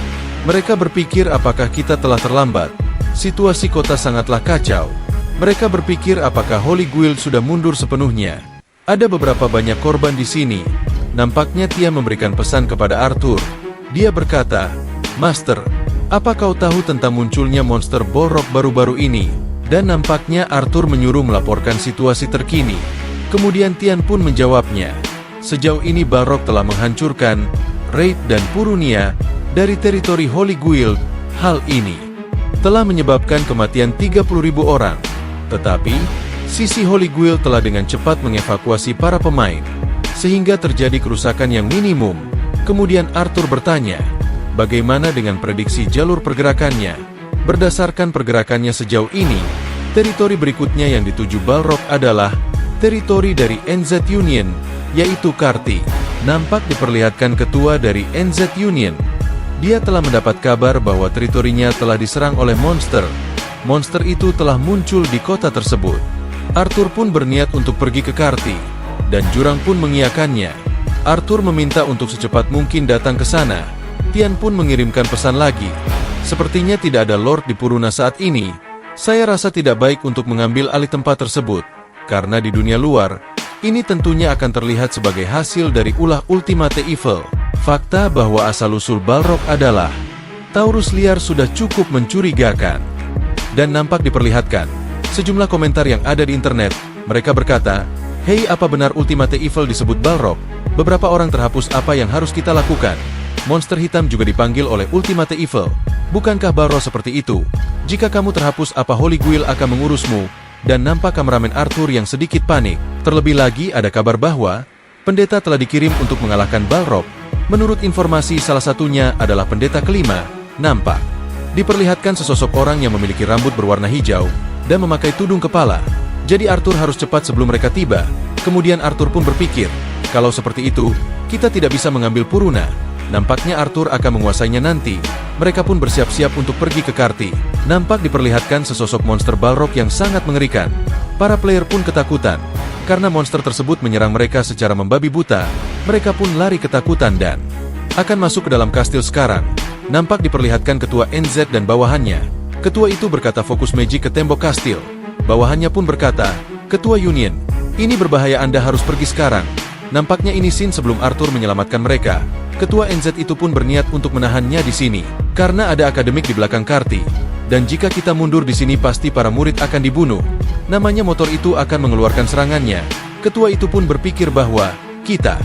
Mereka berpikir apakah kita telah terlambat. Situasi kota sangatlah kacau. Mereka berpikir apakah Holy Guild sudah mundur sepenuhnya. Ada beberapa banyak korban di sini. Nampaknya Tia memberikan pesan kepada Arthur. Dia berkata, "Master, apa kau tahu tentang munculnya monster Balrog baru-baru ini?" Dan nampaknya Arthur menyuruh melaporkan situasi terkini. Kemudian Tian pun menjawabnya, "Sejauh ini Balrog telah menghancurkan Raid dan Purunia dari teritori Holy Guild. Hal ini telah menyebabkan kematian 30.000 orang. Tetapi, sisi Holy Guild telah dengan cepat mengevakuasi para pemain, sehingga terjadi kerusakan yang minimum." Kemudian Arthur bertanya, "Bagaimana dengan prediksi jalur pergerakannya?" Berdasarkan pergerakannya sejauh ini, teritori berikutnya yang dituju Balrog adalah teritori dari NZ Union, yaitu Karti. Nampak diperlihatkan ketua dari NZ Union. Dia telah mendapat kabar bahwa teritorinya telah diserang oleh monster. Monster itu telah muncul di kota tersebut. Arthur pun berniat untuk pergi ke Karti, dan Jurang pun mengiyakannya. Arthur meminta untuk secepat mungkin datang ke sana. Tian pun mengirimkan pesan lagi. "Sepertinya tidak ada Lord di Puruna saat ini. Saya rasa tidak baik untuk mengambil alih tempat tersebut, karena di dunia luar, ini tentunya akan terlihat sebagai hasil dari ulah Ultimate Evil." Fakta bahwa asal-usul Balrog adalah Taurus liar sudah cukup mencurigakan. Dan nampak diperlihatkan sejumlah komentar yang ada di internet. Mereka berkata, "Hei, apa benar Ultimate Evil disebut Balrog? Beberapa orang terhapus, apa yang harus kita lakukan? Monster hitam juga dipanggil oleh Ultimate Evil. Bukankah Balrog seperti itu? Jika kamu terhapus, apa Holy Guild akan mengurusmu?" Dan nampak kameramen Arthur yang sedikit panik. Terlebih lagi ada kabar bahwa pendeta telah dikirim untuk mengalahkan Balrog. Menurut informasi, salah satunya adalah pendeta kelima. Nampak diperlihatkan sesosok orang yang memiliki rambut berwarna hijau dan memakai tudung kepala. Jadi Arthur harus cepat sebelum mereka tiba. Kemudian Arthur pun berpikir, kalau seperti itu, kita tidak bisa mengambil Puruna. Nampaknya Arthur akan menguasainya nanti. Mereka pun bersiap-siap untuk pergi ke Karti. Nampak diperlihatkan sesosok monster Balrog yang sangat mengerikan. Para player pun ketakutan. Karena monster tersebut menyerang mereka secara membabi buta, mereka pun lari ketakutan dan akan masuk ke dalam kastil sekarang. Nampak diperlihatkan ketua NZ dan bawahannya. Ketua itu berkata fokus magic ke tembok kastil. Bawahannya pun berkata, "Ketua Union, ini berbahaya, Anda harus pergi sekarang." Nampaknya ini scene sebelum Arthur menyelamatkan mereka. Ketua NZ itu pun berniat untuk menahannya di sini, karena ada akademik di belakang Karti. Dan jika kita mundur di sini pasti para murid akan dibunuh. Namanya motor itu akan mengeluarkan serangannya. Ketua itu pun berpikir bahwa kita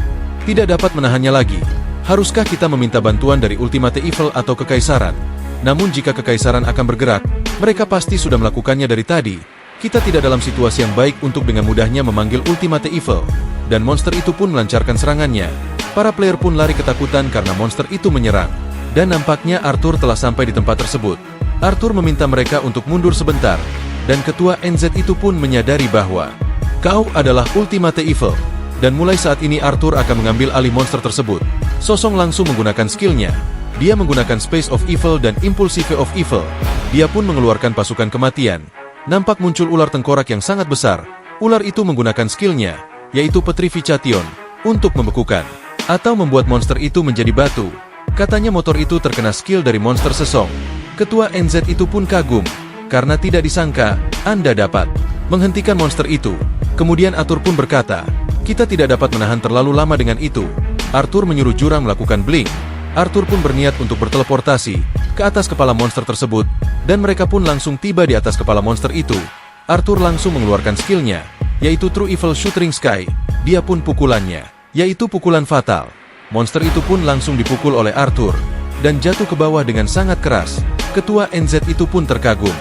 tidak dapat menahannya lagi. Haruskah kita meminta bantuan dari Ultimate Evil atau Kekaisaran? Namun jika Kekaisaran akan bergerak, mereka pasti sudah melakukannya dari tadi. Kita tidak dalam situasi yang baik untuk dengan mudahnya memanggil Ultimate Evil. Dan monster itu pun melancarkan serangannya. Para player pun lari ketakutan karena monster itu menyerang. Dan nampaknya Arthur telah sampai di tempat tersebut. Arthur meminta mereka untuk mundur sebentar. Dan ketua NZ itu pun menyadari bahwa kau adalah Ultimate Evil. Dan mulai saat ini Arthur akan mengambil alih monster tersebut. Sosong langsung menggunakan skillnya. Dia menggunakan Space of Evil dan Impulsive of Evil. Dia pun mengeluarkan pasukan kematian. Nampak muncul ular tengkorak yang sangat besar. Ular itu menggunakan skillnya, yaitu Petrification, untuk membekukan atau membuat monster itu menjadi batu. Katanya motor itu terkena skill dari monster sesong. Ketua NZ itu pun kagum, karena tidak disangka Anda dapat menghentikan monster itu. Kemudian Arthur pun berkata, "Kita tidak dapat menahan terlalu lama dengan itu." Arthur menyuruh Jurang melakukan blink. Arthur pun berniat untuk berteleportasi ke atas kepala monster tersebut, dan mereka pun langsung tiba di atas kepala monster itu. Arthur langsung mengeluarkan skillnya, yaitu True Evil Shooting Sky. Dia pun pukulannya, yaitu pukulan fatal. Monster itu pun langsung dipukul oleh Arthur, dan jatuh ke bawah dengan sangat keras. Ketua NZ itu pun terkagum,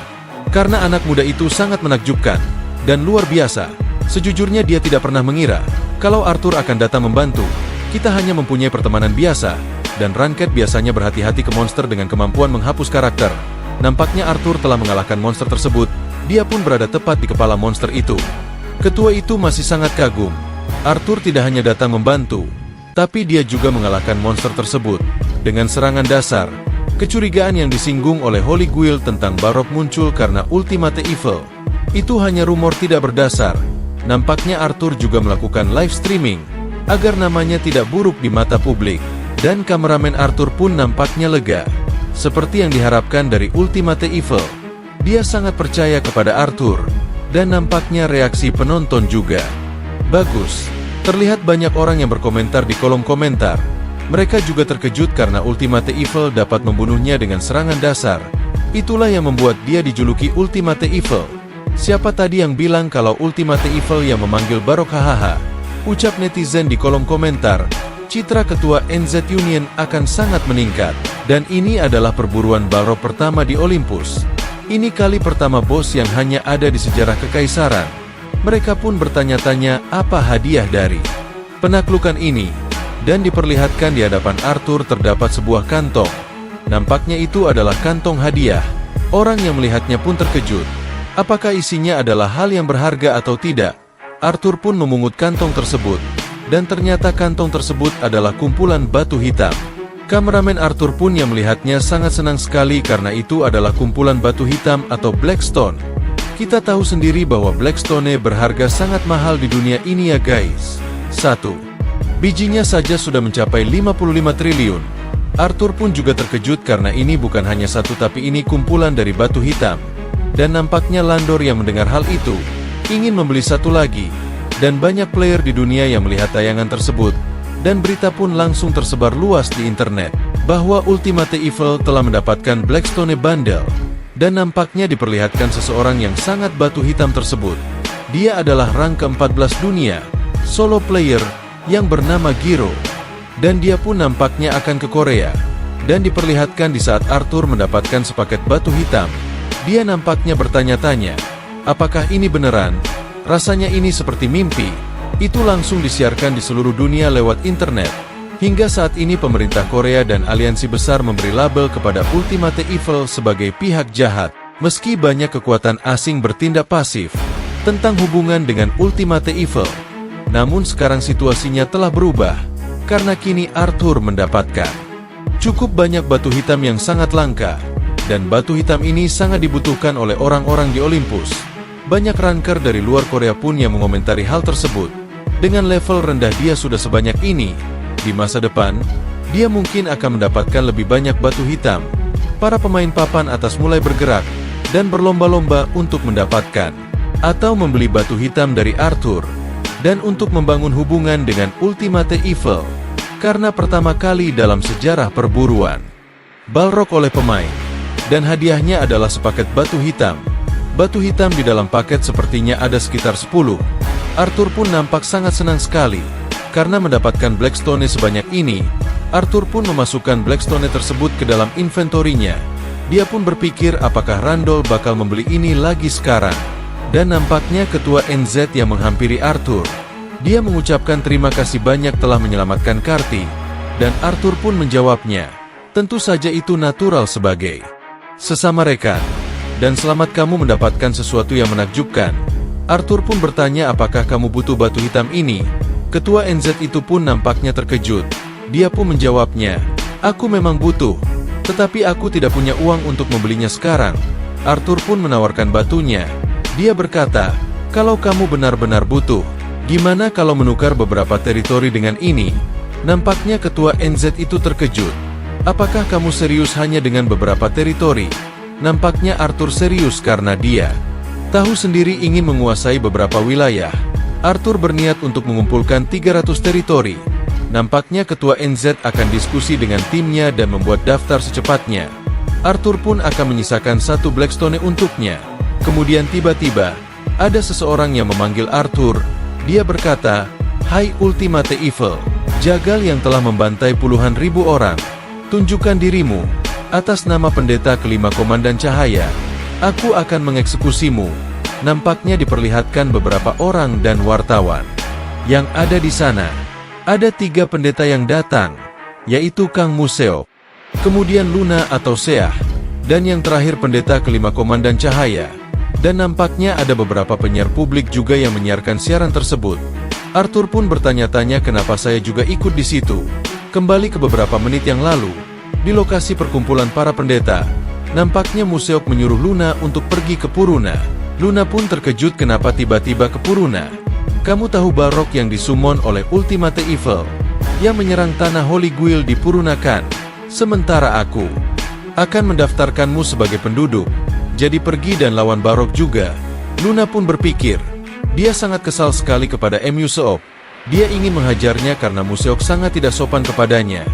karena anak muda itu sangat menakjubkan, dan luar biasa. Sejujurnya dia tidak pernah mengira, kalau Arthur akan datang membantu. Kita hanya mempunyai pertemanan biasa, dan Ranked biasanya berhati-hati ke monster dengan kemampuan menghapus karakter. Nampaknya Arthur telah mengalahkan monster tersebut. Dia pun berada tepat di kepala monster itu. Ketua itu masih sangat kagum. Arthur tidak hanya datang membantu, tapi dia juga mengalahkan monster tersebut. Dengan serangan dasar, kecurigaan yang disinggung oleh Holy Guild tentang Balrog muncul karena Ultimate Evil. Itu hanya rumor tidak berdasar. Nampaknya Arthur juga melakukan live streaming, agar namanya tidak buruk di mata publik. Dan kameramen Arthur pun nampaknya lega. Seperti yang diharapkan dari Ultimate Evil. Dia sangat percaya kepada Arthur. Dan nampaknya reaksi penonton juga bagus. Terlihat banyak orang yang berkomentar di kolom komentar. Mereka juga terkejut karena Ultimate Evil dapat membunuhnya dengan serangan dasar. Itulah yang membuat dia dijuluki Ultimate Evil. Siapa tadi yang bilang kalau Ultimate Evil yang memanggil Balrog? Hahaha. Ucap netizen di kolom komentar. Citra ketua NZ Union akan sangat meningkat. Dan ini adalah perburuan Balrog pertama di Olympus. Ini kali pertama bos yang hanya ada di sejarah kekaisaran. Mereka pun bertanya-tanya apa hadiah dari penaklukan ini. Dan diperlihatkan di hadapan Arthur terdapat sebuah kantong. Nampaknya itu adalah kantong hadiah. Orang yang melihatnya pun terkejut. Apakah isinya adalah hal yang berharga atau tidak? Arthur pun memungut kantong tersebut. Dan ternyata kantong tersebut adalah kumpulan batu hitam. Kameramen Arthur pun yang melihatnya sangat senang sekali karena itu adalah kumpulan batu hitam atau Blackstone. Kita tahu sendiri bahwa Blackstone berharga sangat mahal di dunia ini ya guys. 1. Bijinya saja sudah mencapai 55 triliun. Arthur pun juga terkejut karena ini bukan hanya satu tapi ini kumpulan dari batu hitam. Dan nampaknya Landor yang mendengar hal itu, ingin membeli satu lagi. Dan banyak player di dunia yang melihat tayangan tersebut. Dan berita pun langsung tersebar luas di internet, bahwa Ultimate Evil telah mendapatkan Blackstone Bundle. Dan nampaknya diperlihatkan seseorang yang sangat batu hitam tersebut. Dia adalah rank ke-14 dunia, solo player, yang bernama Giro. Dan dia pun nampaknya akan ke Korea. Dan diperlihatkan di saat Arthur mendapatkan sepaket batu hitam. Dia nampaknya bertanya-tanya, apakah ini beneran? Rasanya ini seperti mimpi. Itu langsung disiarkan di seluruh dunia lewat internet. Hingga saat ini pemerintah Korea dan aliansi besar memberi label kepada Ultimate Evil sebagai pihak jahat. Meski banyak kekuatan asing bertindak pasif tentang hubungan dengan Ultimate Evil. Namun sekarang situasinya telah berubah. Karena kini Arthur mendapatkan cukup banyak batu hitam yang sangat langka. Dan batu hitam ini sangat dibutuhkan oleh orang-orang di Olympus. Banyak ranker dari luar Korea pun yang mengomentari hal tersebut. Dengan level rendah dia sudah sebanyak ini, di masa depan, dia mungkin akan mendapatkan lebih banyak batu hitam. Para pemain papan atas mulai bergerak, dan berlomba-lomba untuk mendapatkan, atau membeli batu hitam dari Arthur, dan untuk membangun hubungan dengan Ultimate Evil, karena pertama kali dalam sejarah perburuan. Balrog oleh pemain, dan hadiahnya adalah sepaket batu hitam. Batu hitam di dalam paket sepertinya ada sekitar 10. Arthur pun nampak sangat senang sekali. Karena mendapatkan Blackstone sebanyak ini, Arthur pun memasukkan Blackstone tersebut ke dalam inventorinya. Dia pun berpikir apakah Randall bakal membeli ini lagi sekarang. Dan nampaknya ketua NZ yang menghampiri Arthur. Dia mengucapkan terima kasih banyak telah menyelamatkan Karti. Dan Arthur pun menjawabnya. Tentu saja itu natural sebagai sesama rekan. Dan selamat kamu mendapatkan sesuatu yang menakjubkan. Arthur pun bertanya apakah kamu butuh batu hitam ini. Ketua NZ itu pun nampaknya terkejut. Dia pun menjawabnya, aku memang butuh. Tetapi aku tidak punya uang untuk membelinya sekarang. Arthur pun menawarkan batunya. Dia berkata, kalau kamu benar-benar butuh, gimana kalau menukar beberapa teritori dengan ini? Nampaknya ketua NZ itu terkejut. Apakah kamu serius hanya dengan beberapa teritori? Nampaknya Arthur serius karena dia tahu sendiri ingin menguasai beberapa wilayah. Arthur berniat untuk mengumpulkan 300 teritori. Nampaknya ketua NZ akan diskusi dengan timnya dan membuat daftar secepatnya. Arthur pun akan menyisakan satu Blackstone untuknya. Kemudian tiba-tiba, ada seseorang yang memanggil Arthur. Dia berkata, "Hai Ultimate Evil, jagal yang telah membantai puluhan ribu orang. Tunjukkan dirimu. Atas nama pendeta kelima Komandan Cahaya, aku akan mengeksekusimu." Nampaknya diperlihatkan beberapa orang dan wartawan yang ada di sana. Ada 3 pendeta yang datang, yaitu Kang Museo, kemudian Luna atau Seah, dan yang terakhir pendeta kelima Komandan Cahaya. Dan nampaknya ada beberapa penyiar publik juga yang menyiarkan siaran tersebut. Arthur pun bertanya-tanya kenapa saya juga ikut di situ. Kembali ke beberapa menit yang lalu, di lokasi perkumpulan para pendeta, nampaknya Museok menyuruh Luna untuk pergi ke Puruna. Luna pun terkejut kenapa tiba-tiba ke Puruna. Kamu tahu Balrog yang disummon oleh Ultimate Evil, yang menyerang tanah Holy Guild di Puruna kan? Sementara aku akan mendaftarkanmu sebagai penduduk, jadi pergi dan lawan Balrog juga. Luna pun berpikir, dia sangat kesal sekali kepada Museok. Dia ingin menghajarnya karena Museok sangat tidak sopan kepadanya.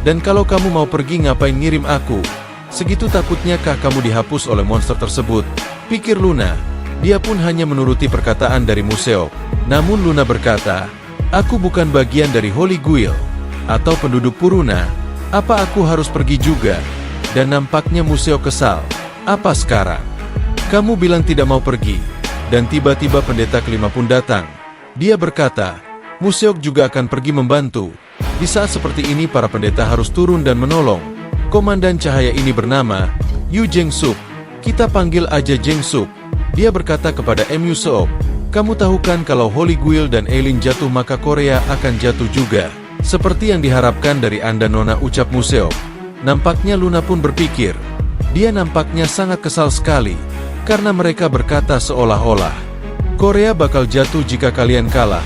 Dan kalau kamu mau pergi ngapain ngirim aku? Segitu takutnya kah kamu dihapus oleh monster tersebut? Pikir Luna. Dia pun hanya menuruti perkataan dari Museok. Namun Luna berkata, aku bukan bagian dari Holy Guild atau penduduk Puruna. Apa aku harus pergi juga? Dan nampaknya Museok kesal. Apa sekarang? Kamu bilang tidak mau pergi. Dan tiba-tiba pendeta kelima pun datang. Dia berkata, Museok juga akan pergi membantu. Di saat seperti ini para pendeta harus turun dan menolong. Komandan cahaya ini bernama Yu Jengsuk. Kita panggil aja Jengsuk. Dia berkata kepada Museok, kamu tahu kan kalau Holy Guild dan Eileen jatuh maka Korea akan jatuh juga. Seperti yang diharapkan dari Anda Nona, ucap Museok. Nampaknya Luna pun berpikir. Dia nampaknya sangat kesal sekali. Karena mereka berkata seolah-olah Korea bakal jatuh jika kalian kalah.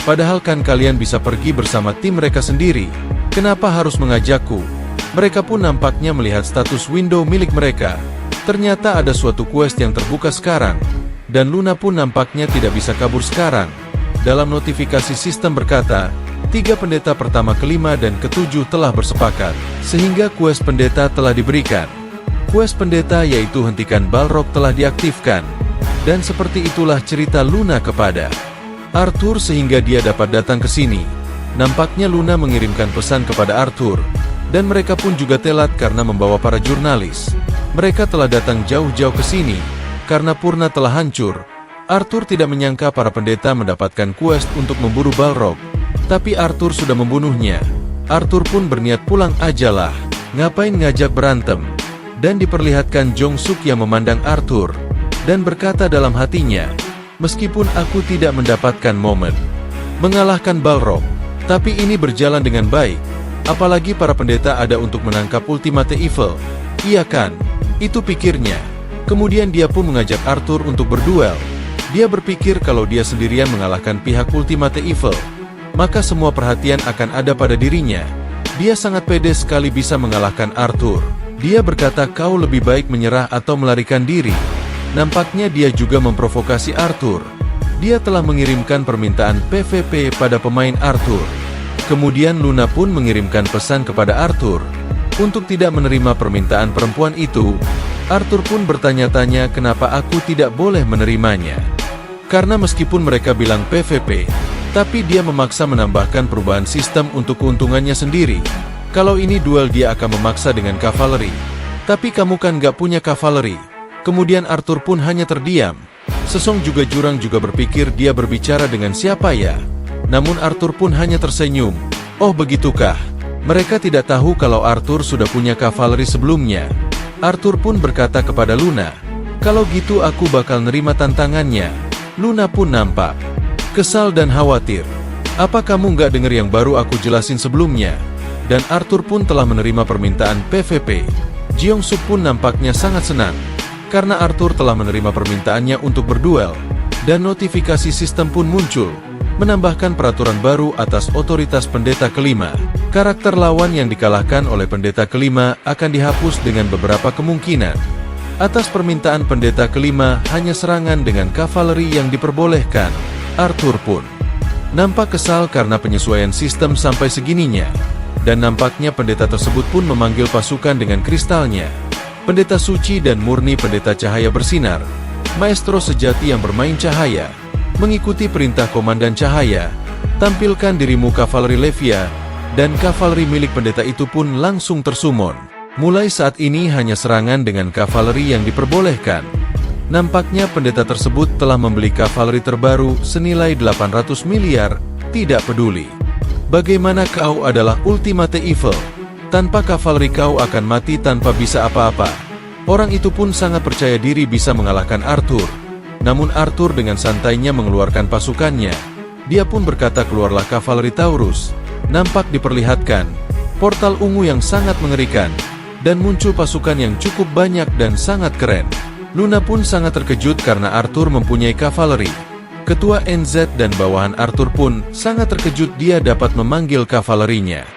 Padahal kan kalian bisa pergi bersama tim mereka sendiri. Kenapa harus mengajakku? Mereka pun nampaknya melihat status window milik mereka. Ternyata ada suatu quest yang terbuka sekarang. Dan Luna pun nampaknya tidak bisa kabur sekarang. Dalam notifikasi sistem berkata, 3 pendeta pertama, kelima, dan ketujuh telah bersepakat. Sehingga quest pendeta telah diberikan. Quest pendeta yaitu hentikan Balrog telah diaktifkan. Dan seperti itulah cerita Luna kepada Arthur sehingga dia dapat datang ke sini. Nampaknya Luna mengirimkan pesan kepada Arthur. Dan mereka pun juga telat karena membawa para jurnalis. Mereka telah datang jauh-jauh ke sini. Karena Purna telah hancur. Arthur tidak menyangka para pendeta mendapatkan quest untuk memburu Balrog. Tapi Arthur sudah membunuhnya. Arthur pun berniat pulang ajalah. Ngapain ngajak berantem? Dan diperlihatkan Jengsuk yang memandang Arthur. Dan berkata dalam hatinya, meskipun aku tidak mendapatkan momen mengalahkan Balrog, tapi ini berjalan dengan baik. Apalagi para pendeta ada untuk menangkap Ultimate Evil. Iya kan? Itu pikirnya. Kemudian dia pun mengajak Arthur untuk berduel. Dia berpikir kalau dia sendirian mengalahkan pihak Ultimate Evil, maka semua perhatian akan ada pada dirinya. Dia sangat pede sekali bisa mengalahkan Arthur. Dia berkata kau lebih baik menyerah atau melarikan diri. Nampaknya dia juga memprovokasi Arthur. Dia telah mengirimkan permintaan PVP pada pemain Arthur. Kemudian Luna pun mengirimkan pesan kepada Arthur untuk tidak menerima permintaan perempuan itu. Arthur pun bertanya-tanya kenapa aku tidak boleh menerimanya. Karena meskipun mereka bilang PVP, tapi dia memaksa menambahkan perubahan sistem untuk keuntungannya sendiri. Kalau ini duel dia akan memaksa dengan kavaleri. Tapi kamu kan gak punya kavaleri. Kemudian Arthur pun hanya terdiam. Sesong juga jurang juga berpikir dia berbicara dengan siapa ya. Namun Arthur pun hanya tersenyum. Oh begitukah? Mereka tidak tahu kalau Arthur sudah punya kavaleri sebelumnya. Arthur pun berkata kepada Luna, kalau gitu aku bakal nerima tantangannya. Luna pun nampak kesal dan khawatir. Apa kamu nggak dengar yang baru aku jelasin sebelumnya? Dan Arthur pun telah menerima permintaan PVP. Jengsuk pun nampaknya sangat senang. Karena Arthur telah menerima permintaannya untuk berduel. Dan notifikasi sistem pun muncul. Menambahkan peraturan baru atas otoritas pendeta kelima. Karakter lawan yang dikalahkan oleh pendeta kelima akan dihapus dengan beberapa kemungkinan. Atas permintaan pendeta kelima, hanya serangan dengan kavaleri yang diperbolehkan. Arthur pun nampak kesal karena penyesuaian sistem sampai segininya. Dan nampaknya pendeta tersebut pun memanggil pasukan dengan kristalnya. Pendeta suci dan murni pendeta cahaya bersinar. Maestro sejati yang bermain cahaya. Mengikuti perintah komandan cahaya. Tampilkan dirimu kavaleri Levia. Dan kavaleri milik pendeta itu pun langsung tersumon. Mulai saat ini hanya serangan dengan kavaleri yang diperbolehkan. Nampaknya pendeta tersebut telah membeli kavaleri terbaru senilai 800 miliar, tidak peduli. Bagaimana kau adalah Ultimate Evil? Tanpa kavaleri kau akan mati tanpa bisa apa-apa. Orang itu pun sangat percaya diri bisa mengalahkan Arthur. Namun Arthur dengan santainya mengeluarkan pasukannya. Dia pun berkata keluarlah kavaleri Taurus. Nampak diperlihatkan portal ungu yang sangat mengerikan. Dan muncul pasukan yang cukup banyak dan sangat keren. Luna pun sangat terkejut karena Arthur mempunyai kavaleri. Ketua NZ dan bawahan Arthur pun sangat terkejut dia dapat memanggil kavalerinya.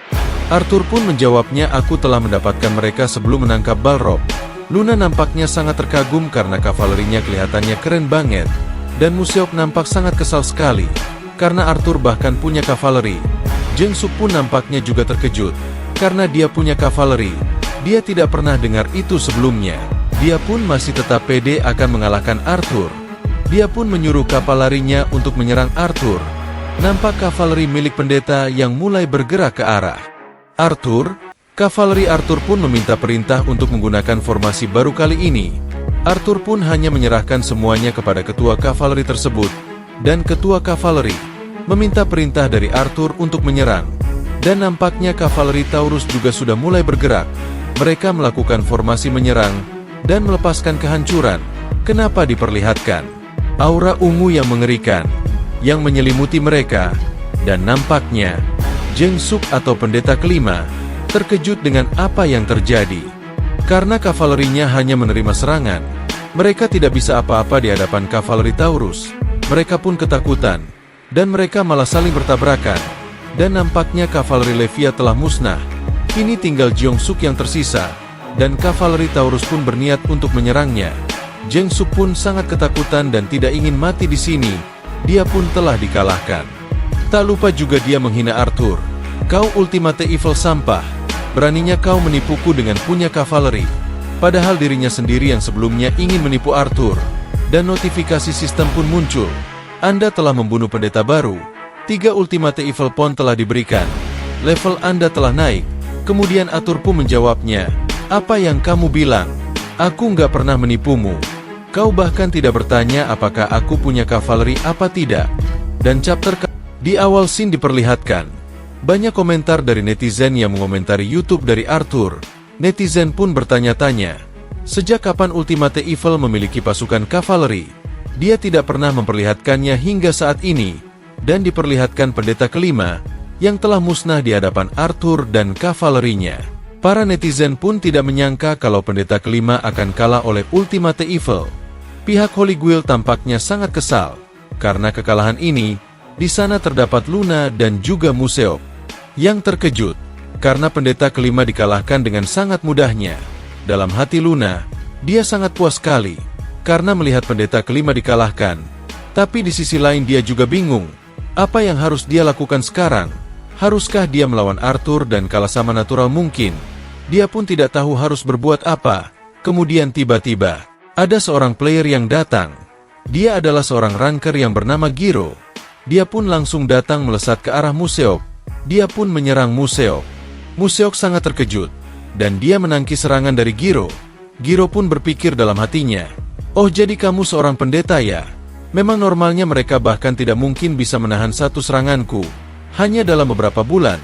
Arthur pun menjawabnya, aku telah mendapatkan mereka sebelum menangkap Balrog. Luna nampaknya sangat terkagum karena kavalerinya kelihatannya keren banget. Dan Museok nampak sangat kesal sekali karena Arthur bahkan punya kavaleri. Jeng Suk pun nampaknya juga terkejut karena dia punya kavaleri. Dia tidak pernah dengar itu sebelumnya. Dia pun masih tetap pede akan mengalahkan Arthur. Dia pun menyuruh kavalerinya untuk menyerang Arthur. Nampak kavaleri milik pendeta yang mulai bergerak ke arah Arthur. Kavaleri Arthur pun meminta perintah untuk menggunakan formasi baru kali ini. Arthur pun hanya menyerahkan semuanya kepada ketua kavaleri tersebut. Dan ketua kavaleri meminta perintah dari Arthur untuk menyerang. Dan nampaknya kavaleri Taurus juga sudah mulai bergerak. Mereka melakukan formasi menyerang dan melepaskan kehancuran. Kenapa diperlihatkan aura ungu yang mengerikan yang menyelimuti mereka. Dan nampaknya Jeng Suk atau pendeta kelima terkejut dengan apa yang terjadi. Karena kavalerinya hanya menerima serangan, mereka tidak bisa apa-apa di hadapan kavaleri Taurus. Mereka pun ketakutan dan mereka malah saling bertabrakan. Dan nampaknya kavaleri Levia telah musnah. Kini tinggal Jeong Suk yang tersisa, dan kavaleri Taurus pun berniat untuk menyerangnya. Jeng Suk pun sangat ketakutan dan tidak ingin mati di sini. Dia pun telah dikalahkan. Tak lupa juga dia menghina Arthur. Kau ultimate evil sampah. Beraninya kau menipuku dengan punya kavaleri. Padahal dirinya sendiri yang sebelumnya ingin menipu Arthur. Dan notifikasi sistem pun muncul. Anda telah membunuh pendeta baru. 3 ultimate evil point telah diberikan. Level Anda telah naik. Kemudian Arthur pun menjawabnya, apa yang kamu bilang? Aku nggak pernah menipumu. Kau bahkan tidak bertanya apakah aku punya kavaleri apa tidak. Dan chapter di awal scene diperlihatkan banyak komentar dari netizen yang mengomentari YouTube dari Arthur. Netizen pun bertanya-tanya, sejak kapan Ultimate Evil memiliki pasukan kavaleri? Dia tidak pernah memperlihatkannya hingga saat ini. Dan diperlihatkan pendeta kelima yang telah musnah di hadapan Arthur dan kavalerinya. Para netizen pun tidak menyangka kalau pendeta kelima akan kalah oleh Ultimate Evil. Pihak Holy Guild tampaknya sangat kesal karena kekalahan ini. Di sana terdapat Luna dan juga Museok yang terkejut karena pendeta kelima dikalahkan dengan sangat mudahnya. Dalam hati Luna, dia sangat puas sekali karena melihat pendeta kelima dikalahkan. Tapi di sisi lain dia juga bingung, apa yang harus dia lakukan sekarang? Haruskah dia melawan Arthur dan kalah sama natural mungkin? Dia pun tidak tahu harus berbuat apa. Kemudian tiba-tiba, ada seorang player yang datang. Dia adalah seorang ranker yang bernama Giro. Dia pun langsung datang melesat ke arah Museok. Dia pun menyerang Museok. Museok sangat terkejut. Dan dia menangkis serangan dari Giro. Giro pun berpikir dalam hatinya, oh jadi kamu seorang pendeta ya? Memang normalnya mereka bahkan tidak mungkin bisa menahan satu seranganku. Hanya dalam beberapa bulan,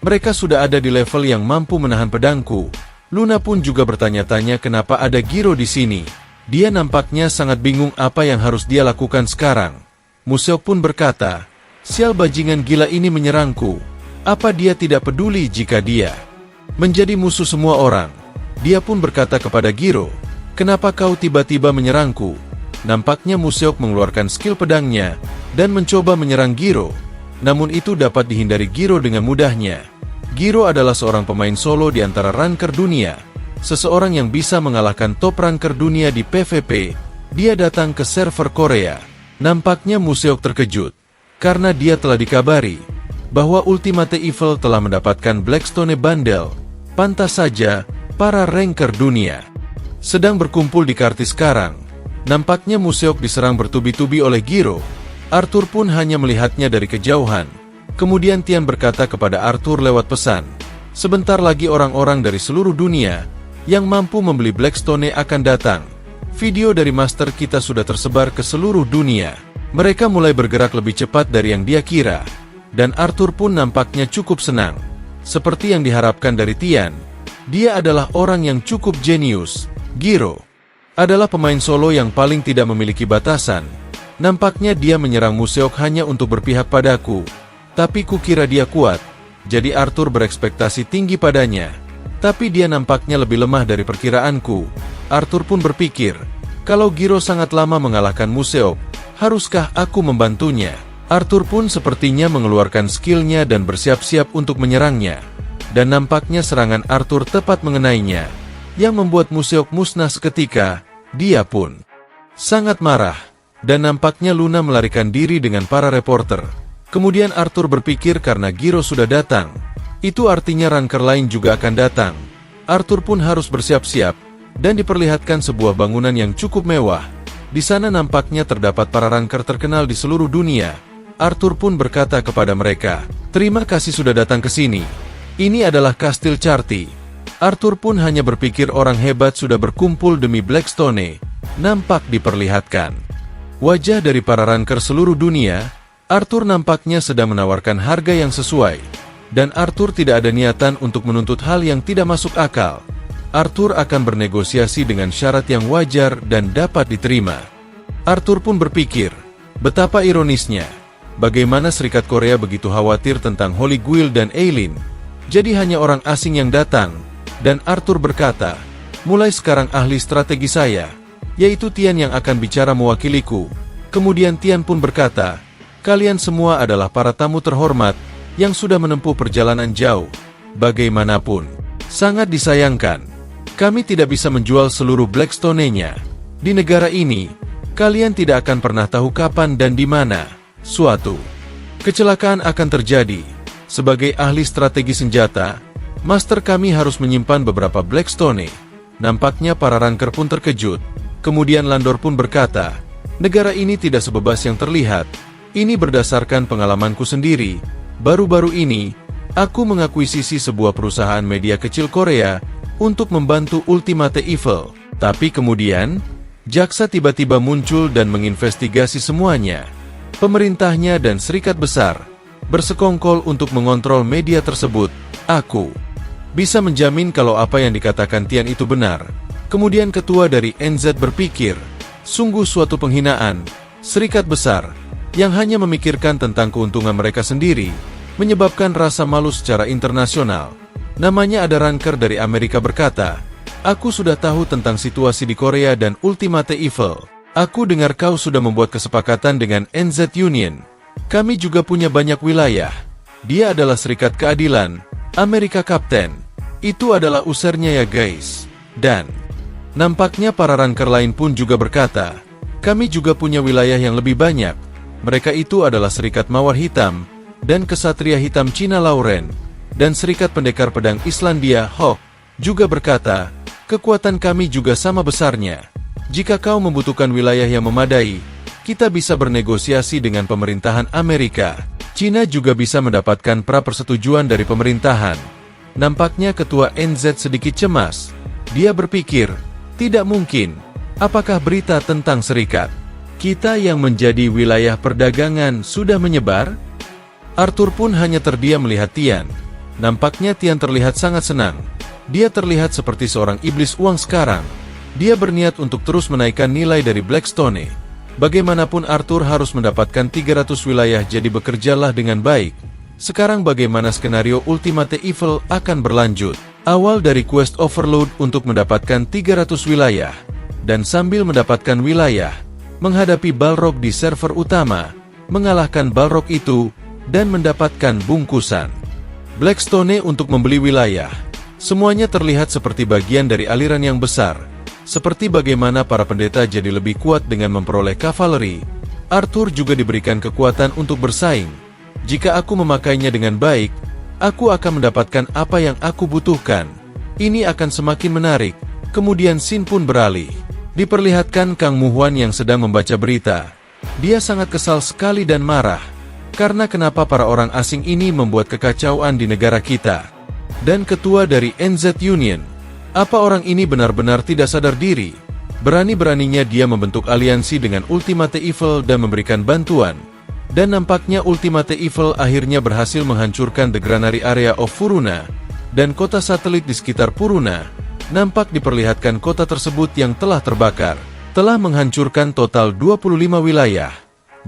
mereka sudah ada di level yang mampu menahan pedangku. Luna pun juga bertanya-tanya kenapa ada Giro di sini. Dia nampaknya sangat bingung apa yang harus dia lakukan sekarang. Museok pun berkata, sial bajingan gila ini menyerangku. Apa dia tidak peduli jika dia menjadi musuh semua orang? Dia pun berkata kepada Giro, kenapa kau tiba-tiba menyerangku? Nampaknya Museok mengeluarkan skill pedangnya dan mencoba menyerang Giro. Namun itu dapat dihindari Giro dengan mudahnya. Giro adalah seorang pemain solo di antara ranker dunia. Seseorang yang bisa mengalahkan top ranker dunia di PvP. Dia datang ke server Korea. Nampaknya Museok terkejut karena dia telah dikabari bahwa Ultimate Evil telah mendapatkan Blackstone Bundle. Pantas saja para ranker dunia sedang berkumpul di Karti sekarang. Nampaknya Museok diserang bertubi-tubi oleh Giro. Arthur pun hanya melihatnya dari kejauhan. Kemudian Tian berkata kepada Arthur lewat pesan, sebentar lagi orang-orang dari seluruh dunia yang mampu membeli Blackstone akan datang. Video dari master kita sudah tersebar ke seluruh dunia. Mereka mulai bergerak lebih cepat dari yang dia kira. Dan Arthur pun nampaknya cukup senang. Seperti yang diharapkan dari Tian, dia adalah orang yang cukup jenius. Giro, adalah pemain solo yang paling tidak memiliki batasan. Nampaknya dia menyerang Museok hanya untuk berpihak padaku. Tapi kukira dia kuat, jadi Arthur berekspektasi tinggi padanya. Tapi dia nampaknya lebih lemah dari perkiraanku. Arthur pun berpikir, kalau Giro sangat lama mengalahkan Museok, haruskah aku membantunya? Arthur pun sepertinya mengeluarkan skillnya dan bersiap-siap untuk menyerangnya. Dan nampaknya serangan Arthur tepat mengenainya, yang membuat Museok musnah seketika. Dia pun sangat marah, dan nampaknya Luna melarikan diri dengan para reporter. Kemudian Arthur berpikir karena Giro sudah datang, itu artinya ranker lain juga akan datang. Arthur pun harus bersiap-siap, dan diperlihatkan sebuah bangunan yang cukup mewah. Di sana nampaknya terdapat para ranker terkenal di seluruh dunia. Arthur pun berkata kepada mereka, "Terima kasih sudah datang ke sini. Ini adalah Kastil Charty." Arthur pun hanya berpikir orang hebat sudah berkumpul demi Blackstone. Nampak diperlihatkan wajah dari para ranker seluruh dunia. Arthur nampaknya sedang menawarkan harga yang sesuai. Dan Arthur tidak ada niatan untuk menuntut hal yang tidak masuk akal. Arthur akan bernegosiasi dengan syarat yang wajar dan dapat diterima. Arthur pun berpikir, betapa ironisnya. Bagaimana Serikat Korea begitu khawatir tentang Holy Guild dan Eileen. Jadi hanya orang asing yang datang. Dan Arthur berkata, mulai sekarang ahli strategi saya, yaitu Tian yang akan bicara mewakiliku. Kemudian Tian pun berkata, kalian semua adalah para tamu terhormat, yang sudah menempuh perjalanan jauh. Bagaimanapun, sangat disayangkan, kami tidak bisa menjual seluruh Blackstone-nya. Di negara ini, kalian tidak akan pernah tahu kapan dan di mana suatu kecelakaan akan terjadi. Sebagai ahli strategi senjata, Master kami harus menyimpan beberapa Blackstone. Nampaknya para ranker pun terkejut. Kemudian Landor pun berkata, negara ini tidak sebebas yang terlihat. Ini berdasarkan pengalamanku sendiri. Baru-baru ini, aku mengakuisisi sebuah perusahaan media kecil Korea untuk membantu Ultimate Evil. Tapi kemudian, jaksa tiba-tiba muncul dan menginvestigasi semuanya. Pemerintahnya dan serikat besar bersekongkol untuk mengontrol media tersebut. Aku bisa menjamin kalau apa yang dikatakan Tian itu benar. Kemudian ketua dari NZ berpikir, sungguh suatu penghinaan. Serikat besar yang hanya memikirkan tentang keuntungan mereka sendiri, menyebabkan rasa malu secara internasional. Namanya ada ranker dari Amerika berkata, aku sudah tahu tentang situasi di Korea dan Ultimate Evil. Aku dengar kau sudah membuat kesepakatan dengan NZ Union. Kami juga punya banyak wilayah. Dia adalah Serikat Keadilan Amerika Kapten. Itu adalah usarnya ya guys. Dan nampaknya para ranker lain pun juga berkata, kami juga punya wilayah yang lebih banyak. Mereka itu adalah Serikat Mawar Hitam dan Kesatria Hitam Cina Lauren, dan Serikat Pendekar Pedang Islandia Hawk juga berkata, kekuatan kami juga sama besarnya. Jika kau membutuhkan wilayah yang memadai, kita bisa bernegosiasi dengan pemerintahan Amerika. Cina juga bisa mendapatkan pra-persetujuan dari pemerintahan. Nampaknya ketua NZ sedikit cemas. Dia berpikir, tidak mungkin. Apakah berita tentang serikat kita yang menjadi wilayah perdagangan sudah menyebar? Arthur pun hanya terdiam melihat Tian. Nampaknya Tian terlihat sangat senang. Dia terlihat seperti seorang iblis uang sekarang. Dia berniat untuk terus menaikkan nilai dari Blackstone. Bagaimanapun Arthur harus mendapatkan 300 wilayah, jadi bekerjalah dengan baik. Sekarang bagaimana skenario Ultimate Evil akan berlanjut? Awal dari quest overload untuk mendapatkan 300 wilayah. Dan sambil mendapatkan wilayah, menghadapi Balrog di server utama, mengalahkan Balrog itu, dan mendapatkan bungkusan Blackstone untuk membeli wilayah. Semuanya terlihat seperti bagian dari aliran yang besar. Seperti bagaimana para pendeta jadi lebih kuat dengan memperoleh kavaleri, Arthur juga diberikan kekuatan untuk bersaing. Jika aku memakainya dengan baik, aku akan mendapatkan apa yang aku butuhkan. Ini akan semakin menarik. Kemudian Sin pun beralih. Diperlihatkan Kang Muhwan yang sedang membaca berita. Dia sangat kesal sekali dan marah. Karena kenapa para orang asing ini membuat kekacauan di negara kita. Dan ketua dari NZ Union, apa orang ini benar-benar tidak sadar diri? Berani-beraninya dia membentuk aliansi dengan Ultimate Evil dan memberikan bantuan. Dan nampaknya Ultimate Evil akhirnya berhasil menghancurkan The Granary Area of Puruna dan kota satelit di sekitar Puruna. nampak diperlihatkan kota tersebut yang telah terbakar, telah menghancurkan total 25 wilayah.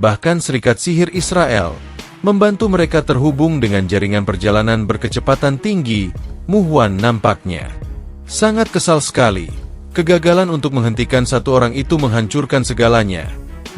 Bahkan Serikat Sihir Israel membantu mereka terhubung dengan jaringan perjalanan berkecepatan tinggi. Muhwan nampaknya sangat kesal sekali. Kegagalan untuk menghentikan satu orang itu menghancurkan segalanya.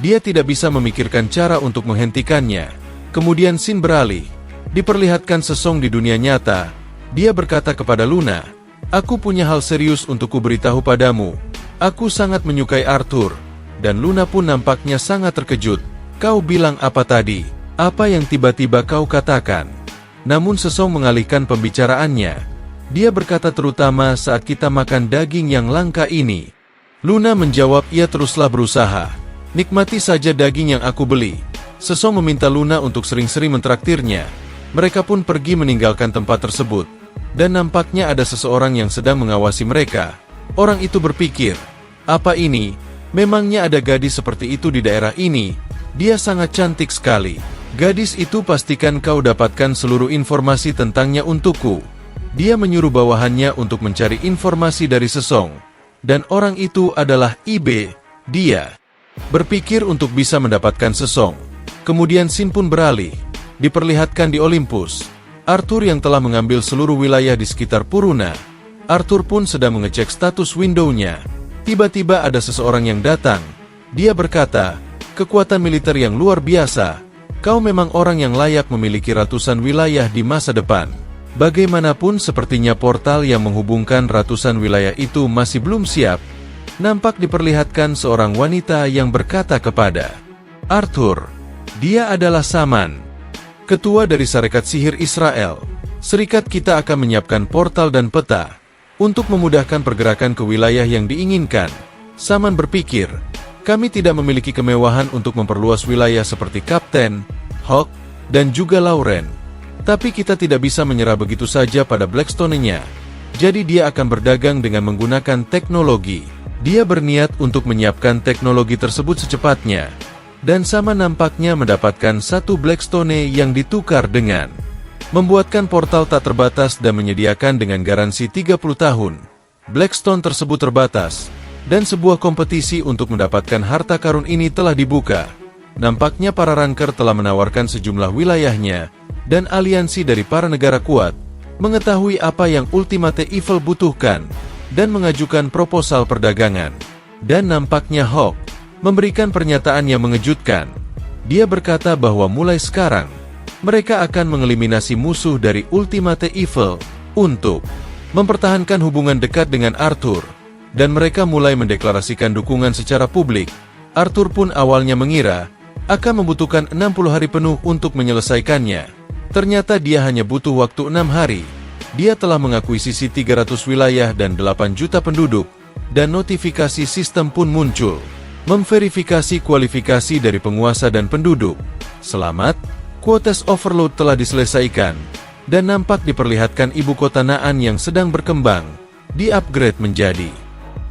Dia tidak bisa memikirkan cara untuk menghentikannya. Kemudian Sin beralih. Diperlihatkan Sesong di dunia nyata. Dia berkata kepada Luna, "Aku punya hal serius untuk kuberitahu padamu. Aku sangat menyukai Arthur." Dan Luna pun nampaknya sangat terkejut. "Kau bilang apa tadi? Apa yang tiba-tiba kau katakan?" Namun Sesong mengalihkan pembicaraannya. Dia berkata, "Terutama saat kita makan daging yang langka ini." Luna menjawab, "Ia teruslah berusaha. Nikmati saja daging yang aku beli." Sesong meminta Luna untuk sering-sering mentraktirnya. Mereka pun pergi meninggalkan tempat tersebut. Dan nampaknya ada seseorang yang sedang mengawasi mereka. Orang itu berpikir, "Apa ini? Memangnya ada gadis seperti itu di daerah ini? Dia sangat cantik sekali. Gadis itu pastikan kau dapatkan seluruh informasi tentangnya untukku." Dia menyuruh bawahannya untuk mencari informasi dari Sesong. Dan orang itu adalah Ibe. Dia berpikir untuk bisa mendapatkan Sesong. Kemudian Sin pun beralih. Diperlihatkan di Olympus, Arthur yang telah mengambil seluruh wilayah di sekitar Puruna. Arthur pun sedang mengecek status window-nya. Tiba-tiba ada seseorang yang datang. Dia berkata, "Kekuatan militer yang luar biasa. Kau memang orang yang layak memiliki ratusan wilayah di masa depan." Bagaimanapun sepertinya portal yang menghubungkan ratusan wilayah itu masih belum siap. Nampak diperlihatkan seorang wanita yang berkata kepada Arthur, "Dia adalah Saman, ketua dari Serikat Sihir Israel. Serikat kita akan menyiapkan portal dan peta untuk memudahkan pergerakan ke wilayah yang diinginkan." Saman berpikir, "Kami tidak memiliki kemewahan untuk memperluas wilayah seperti Kapten, Hawk, dan juga Lauren. Tapi kita tidak bisa menyerah begitu saja pada Blackstone-nya. Jadi dia akan berdagang dengan menggunakan teknologi. Dia berniat untuk menyiapkan teknologi tersebut secepatnya." Dan Sama nampaknya mendapatkan satu Blackstone yang ditukar dengan membuatkan portal tak terbatas dan menyediakan dengan garansi 30 tahun. Blackstone tersebut terbatas, dan sebuah kompetisi untuk mendapatkan harta karun ini telah dibuka. Nampaknya para ranker telah menawarkan sejumlah wilayahnya, dan aliansi dari para negara kuat mengetahui apa yang Ultimate Evil butuhkan dan mengajukan proposal perdagangan. Dan nampaknya Hawk memberikan pernyataan yang mengejutkan. Dia berkata bahwa mulai sekarang mereka akan mengeliminasi musuh dari Ultimate Evil untuk mempertahankan hubungan dekat dengan Arthur, dan mereka mulai mendeklarasikan dukungan secara publik. Arthur pun awalnya mengira akan membutuhkan 60 hari penuh untuk menyelesaikannya. Ternyata dia hanya butuh waktu 6 hari. Dia telah mengakuisisi 300 wilayah dan 8 juta penduduk, dan notifikasi sistem pun muncul. Memverifikasi kualifikasi dari penguasa dan penduduk. Selamat, quotas overload telah diselesaikan, dan nampak diperlihatkan ibu kota Naan yang sedang berkembang, di-upgrade menjadi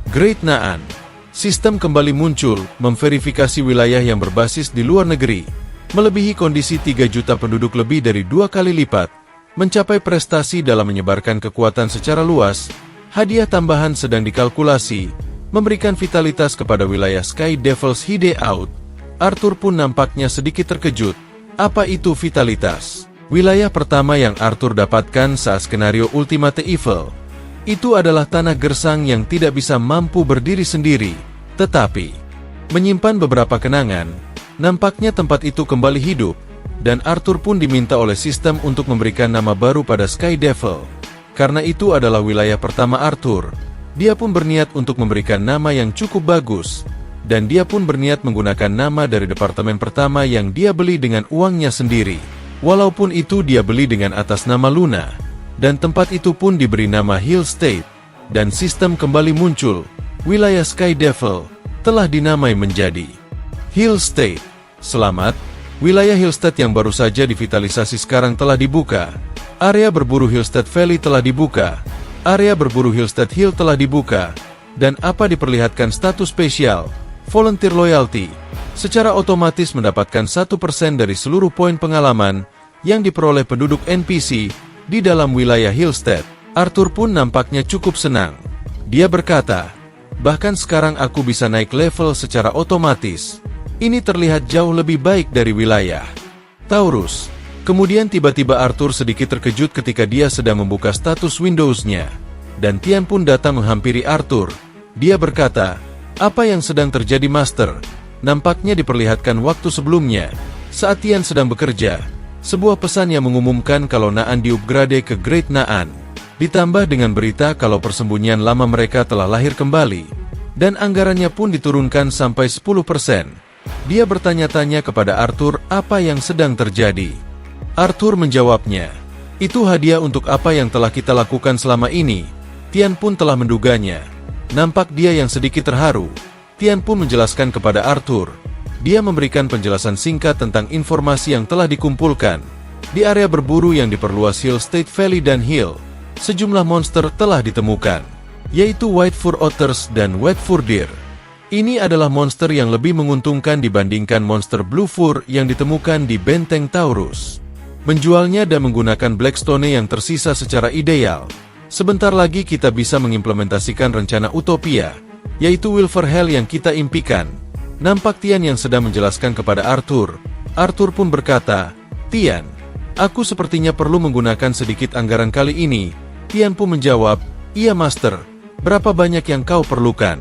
Great Naan. Sistem kembali muncul, memverifikasi wilayah yang berbasis di luar negeri, melebihi kondisi 3 juta penduduk lebih dari 2 kali lipat, mencapai prestasi dalam menyebarkan kekuatan secara luas. Hadiah tambahan sedang dikalkulasi, memberikan vitalitas kepada wilayah Sky Devil's Hideout. Arthur pun nampaknya sedikit terkejut. Apa itu vitalitas? Wilayah pertama yang Arthur dapatkan saat skenario Ultimate Evil itu adalah tanah gersang yang tidak bisa mampu berdiri sendiri, tetapi menyimpan beberapa kenangan. Nampaknya tempat itu kembali hidup, dan Arthur pun diminta oleh sistem untuk memberikan nama baru pada Sky Devil. Karena itu adalah wilayah pertama Arthur, dia pun berniat untuk memberikan nama yang cukup bagus, dan dia pun berniat menggunakan nama dari departemen pertama yang dia beli dengan uangnya sendiri. Walaupun itu dia beli dengan atas nama Luna, dan tempat itu pun diberi nama Hill State, dan sistem kembali muncul. Wilayah Sky Devil telah dinamai menjadi Hill State. Selamat, wilayah Hillstead yang baru saja divitalisasi sekarang telah dibuka. Area berburu Hillstead Valley telah dibuka. Area berburu Hillstead Hill telah dibuka. Dan apa diperlihatkan status spesial, Volunteer Loyalty, secara otomatis mendapatkan 1% dari seluruh poin pengalaman yang diperoleh penduduk NPC di dalam wilayah Hillstead. Arthur pun nampaknya cukup senang. Dia berkata, "Bahkan sekarang aku bisa naik level secara otomatis. Ini terlihat jauh lebih baik dari wilayah." Taurus. Kemudian tiba-tiba Arthur sedikit terkejut ketika dia sedang membuka status Windows-nya. Dan Tian pun datang menghampiri Arthur. Dia berkata, "Apa yang sedang terjadi, Master?" Nampaknya diperlihatkan waktu sebelumnya, saat Tian sedang bekerja, sebuah pesan yang mengumumkan kalau Naan diupgrade ke Great Naan. Ditambah dengan berita kalau persembunyian lama mereka telah lahir kembali, dan anggarannya pun diturunkan sampai 10%. Dia bertanya-tanya kepada Arthur apa yang sedang terjadi. Arthur menjawabnya, "Itu hadiah untuk apa yang telah kita lakukan selama ini." Tian pun telah menduganya. Nampak dia yang sedikit terharu. Tian pun menjelaskan kepada Arthur. Dia memberikan penjelasan singkat tentang informasi yang telah dikumpulkan. Di area berburu yang diperluas Hill State Valley dan Hill, sejumlah monster telah ditemukan, yaitu White Fur Otters dan Wet Fur Deer. Ini adalah monster yang lebih menguntungkan dibandingkan monster Blue Fur yang ditemukan di Benteng Taurus. Menjualnya dan menggunakan Blackstone yang tersisa secara ideal. Sebentar lagi kita bisa mengimplementasikan rencana Utopia, yaitu Wilferhell yang kita impikan. Nampak Tian yang sedang menjelaskan kepada Arthur. Arthur pun berkata, "Tian, aku sepertinya perlu menggunakan sedikit anggaran kali ini." Tian pun menjawab, "Iya, Master. Berapa banyak yang kau perlukan?"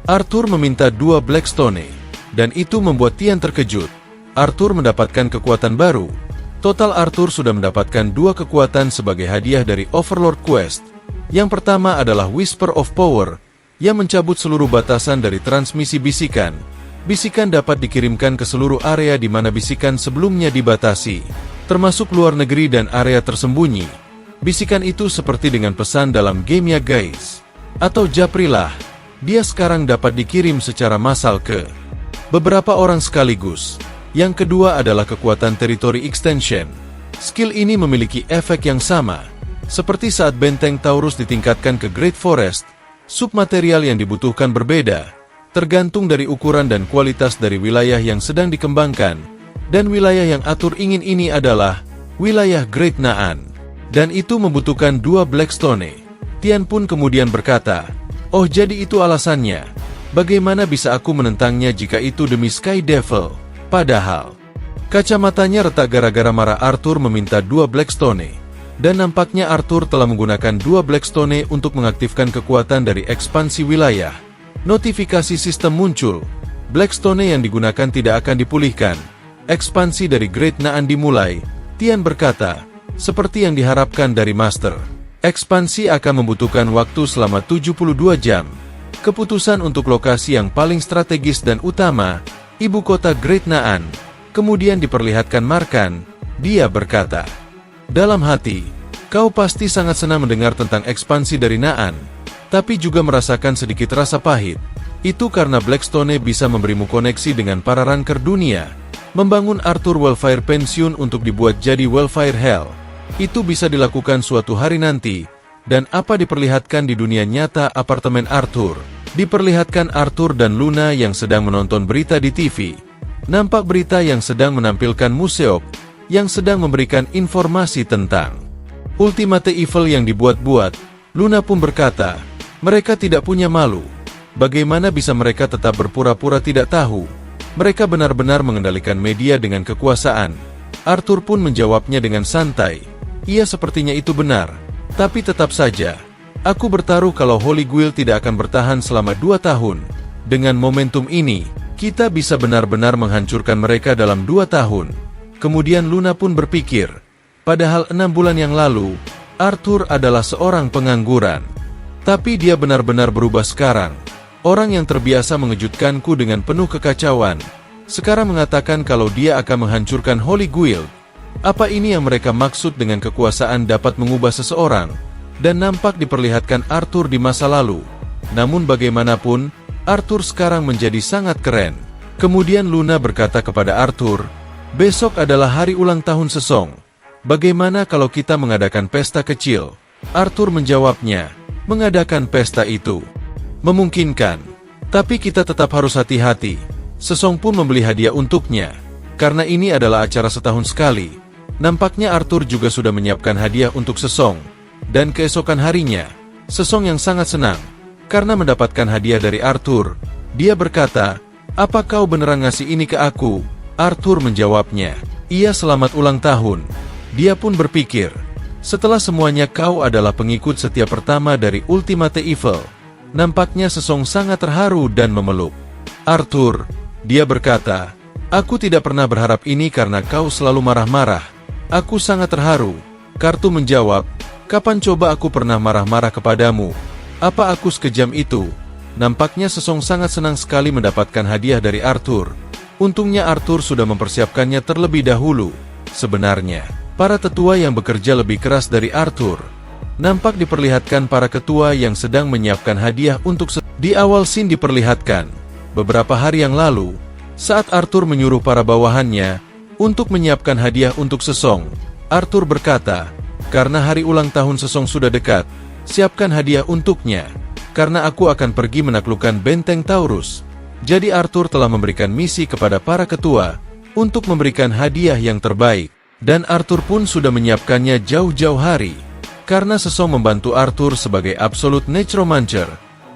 Arthur meminta 2 Blackstone, dan itu membuat Tian terkejut. Arthur mendapatkan kekuatan baru. Total Arthur sudah mendapatkan 2 kekuatan sebagai hadiah dari Overlord Quest. Yang pertama adalah Whisper of Power, yang mencabut seluruh batasan dari transmisi bisikan. Bisikan dapat dikirimkan ke seluruh area di mana bisikan sebelumnya dibatasi, termasuk luar negeri dan area tersembunyi. Bisikan itu seperti dengan pesan dalam game ya guys, atau Japrilah. Dia sekarang dapat dikirim secara massal ke beberapa orang sekaligus. Yang kedua adalah kekuatan Territory Extension. Skill ini memiliki efek yang sama. Seperti saat Benteng Taurus ditingkatkan ke Great Forest, submaterial yang dibutuhkan berbeda, tergantung dari ukuran dan kualitas dari wilayah yang sedang dikembangkan. Dan wilayah yang Arthur ingin ini adalah wilayah Great Naan. Dan itu membutuhkan 2 Blackstone. Tian pun kemudian berkata, "Oh, jadi itu alasannya. Bagaimana bisa aku menentangnya jika itu demi Sky Devil?" Padahal, kacamatanya retak gara-gara marah Arthur meminta 2 Blackstone. Dan nampaknya Arthur telah menggunakan 2 Blackstone untuk mengaktifkan kekuatan dari ekspansi wilayah. Notifikasi sistem muncul. Blackstone yang digunakan tidak akan dipulihkan. Ekspansi dari Great Naan dimulai. Tian berkata, "Seperti yang diharapkan dari Master. Ekspansi akan membutuhkan waktu selama 72 jam. Keputusan untuk lokasi yang paling strategis dan utama, ibu kota Great Naan, kemudian diperlihatkan Markan." Dia berkata, "Dalam hati, kau pasti sangat senang mendengar tentang ekspansi dari Naan, tapi juga merasakan sedikit rasa pahit. Itu karena Blackstone bisa memberimu koneksi dengan para ranker dunia. Membangun Arthur Wildfire Pensiun untuk dibuat jadi Wildfire Hell. Itu bisa dilakukan suatu hari nanti, dan apa diperlihatkan di dunia nyata apartemen Arthur. Diperlihatkan Arthur dan Luna yang sedang menonton berita di TV. Nampak berita yang sedang menampilkan Museok, yang sedang memberikan informasi tentang Ultimate Evil yang dibuat-buat. Luna pun berkata, "Mereka tidak punya malu. Bagaimana bisa mereka tetap berpura-pura tidak tahu? Mereka benar-benar mengendalikan media dengan kekuasaan." Arthur pun menjawabnya dengan santai, "Iya, sepertinya itu benar. Tapi tetap saja, aku bertaruh kalau Holy Guild tidak akan bertahan selama 2 tahun. Dengan momentum ini, kita bisa benar-benar menghancurkan mereka dalam 2 tahun. Kemudian Luna pun berpikir, padahal 6 bulan yang lalu, Arthur adalah seorang pengangguran. Tapi dia benar-benar berubah sekarang. Orang yang terbiasa mengejutkanku dengan penuh kekacauan, sekarang mengatakan kalau dia akan menghancurkan Holy Guild. Apa ini yang mereka maksud dengan kekuasaan dapat mengubah seseorang?" Dan nampak diperlihatkan Arthur di masa lalu. Namun bagaimanapun, Arthur sekarang menjadi sangat keren. Kemudian Luna berkata kepada Arthur, "Besok adalah hari ulang tahun Sesong. Bagaimana kalau kita mengadakan pesta kecil?" Arthur menjawabnya, "Mengadakan pesta itu memungkinkan, tapi kita tetap harus hati-hati." Sesong pun membeli hadiah untuknya, karena ini adalah acara setahun sekali. Nampaknya Arthur juga sudah menyiapkan hadiah untuk Sesong. Dan keesokan harinya, Sesong yang sangat senang, karena mendapatkan hadiah dari Arthur. Dia berkata, "Apa kau beneran ngasih ini ke aku?" Arthur menjawabnya, "Iya, selamat ulang tahun." Dia pun berpikir, setelah semuanya kau adalah pengikut setia pertama dari Ultimate Evil. Nampaknya Sesong sangat terharu dan memeluk Arthur. Dia berkata, "Aku tidak pernah berharap ini karena kau selalu marah-marah. Aku sangat terharu." Kartu menjawab, "Kapan coba aku pernah marah-marah kepadamu? Apa aku sekejam itu?" Nampaknya Sesong sangat senang sekali mendapatkan hadiah dari Arthur. Untungnya Arthur sudah mempersiapkannya terlebih dahulu. Sebenarnya, para tetua yang bekerja lebih keras dari Arthur. Nampak diperlihatkan para ketua yang sedang menyiapkan hadiah untuk di awal scene diperlihatkan. Beberapa hari yang lalu, saat Arthur menyuruh para bawahannya untuk menyiapkan hadiah untuk Sesong, Arthur berkata, "Karena hari ulang tahun Sesong sudah dekat, siapkan hadiah untuknya, karena aku akan pergi menaklukkan benteng Taurus." Jadi Arthur telah memberikan misi kepada para ketua untuk memberikan hadiah yang terbaik. Dan Arthur pun sudah menyiapkannya jauh-jauh hari. Karena Sesong membantu Arthur sebagai Absolute Necromancer,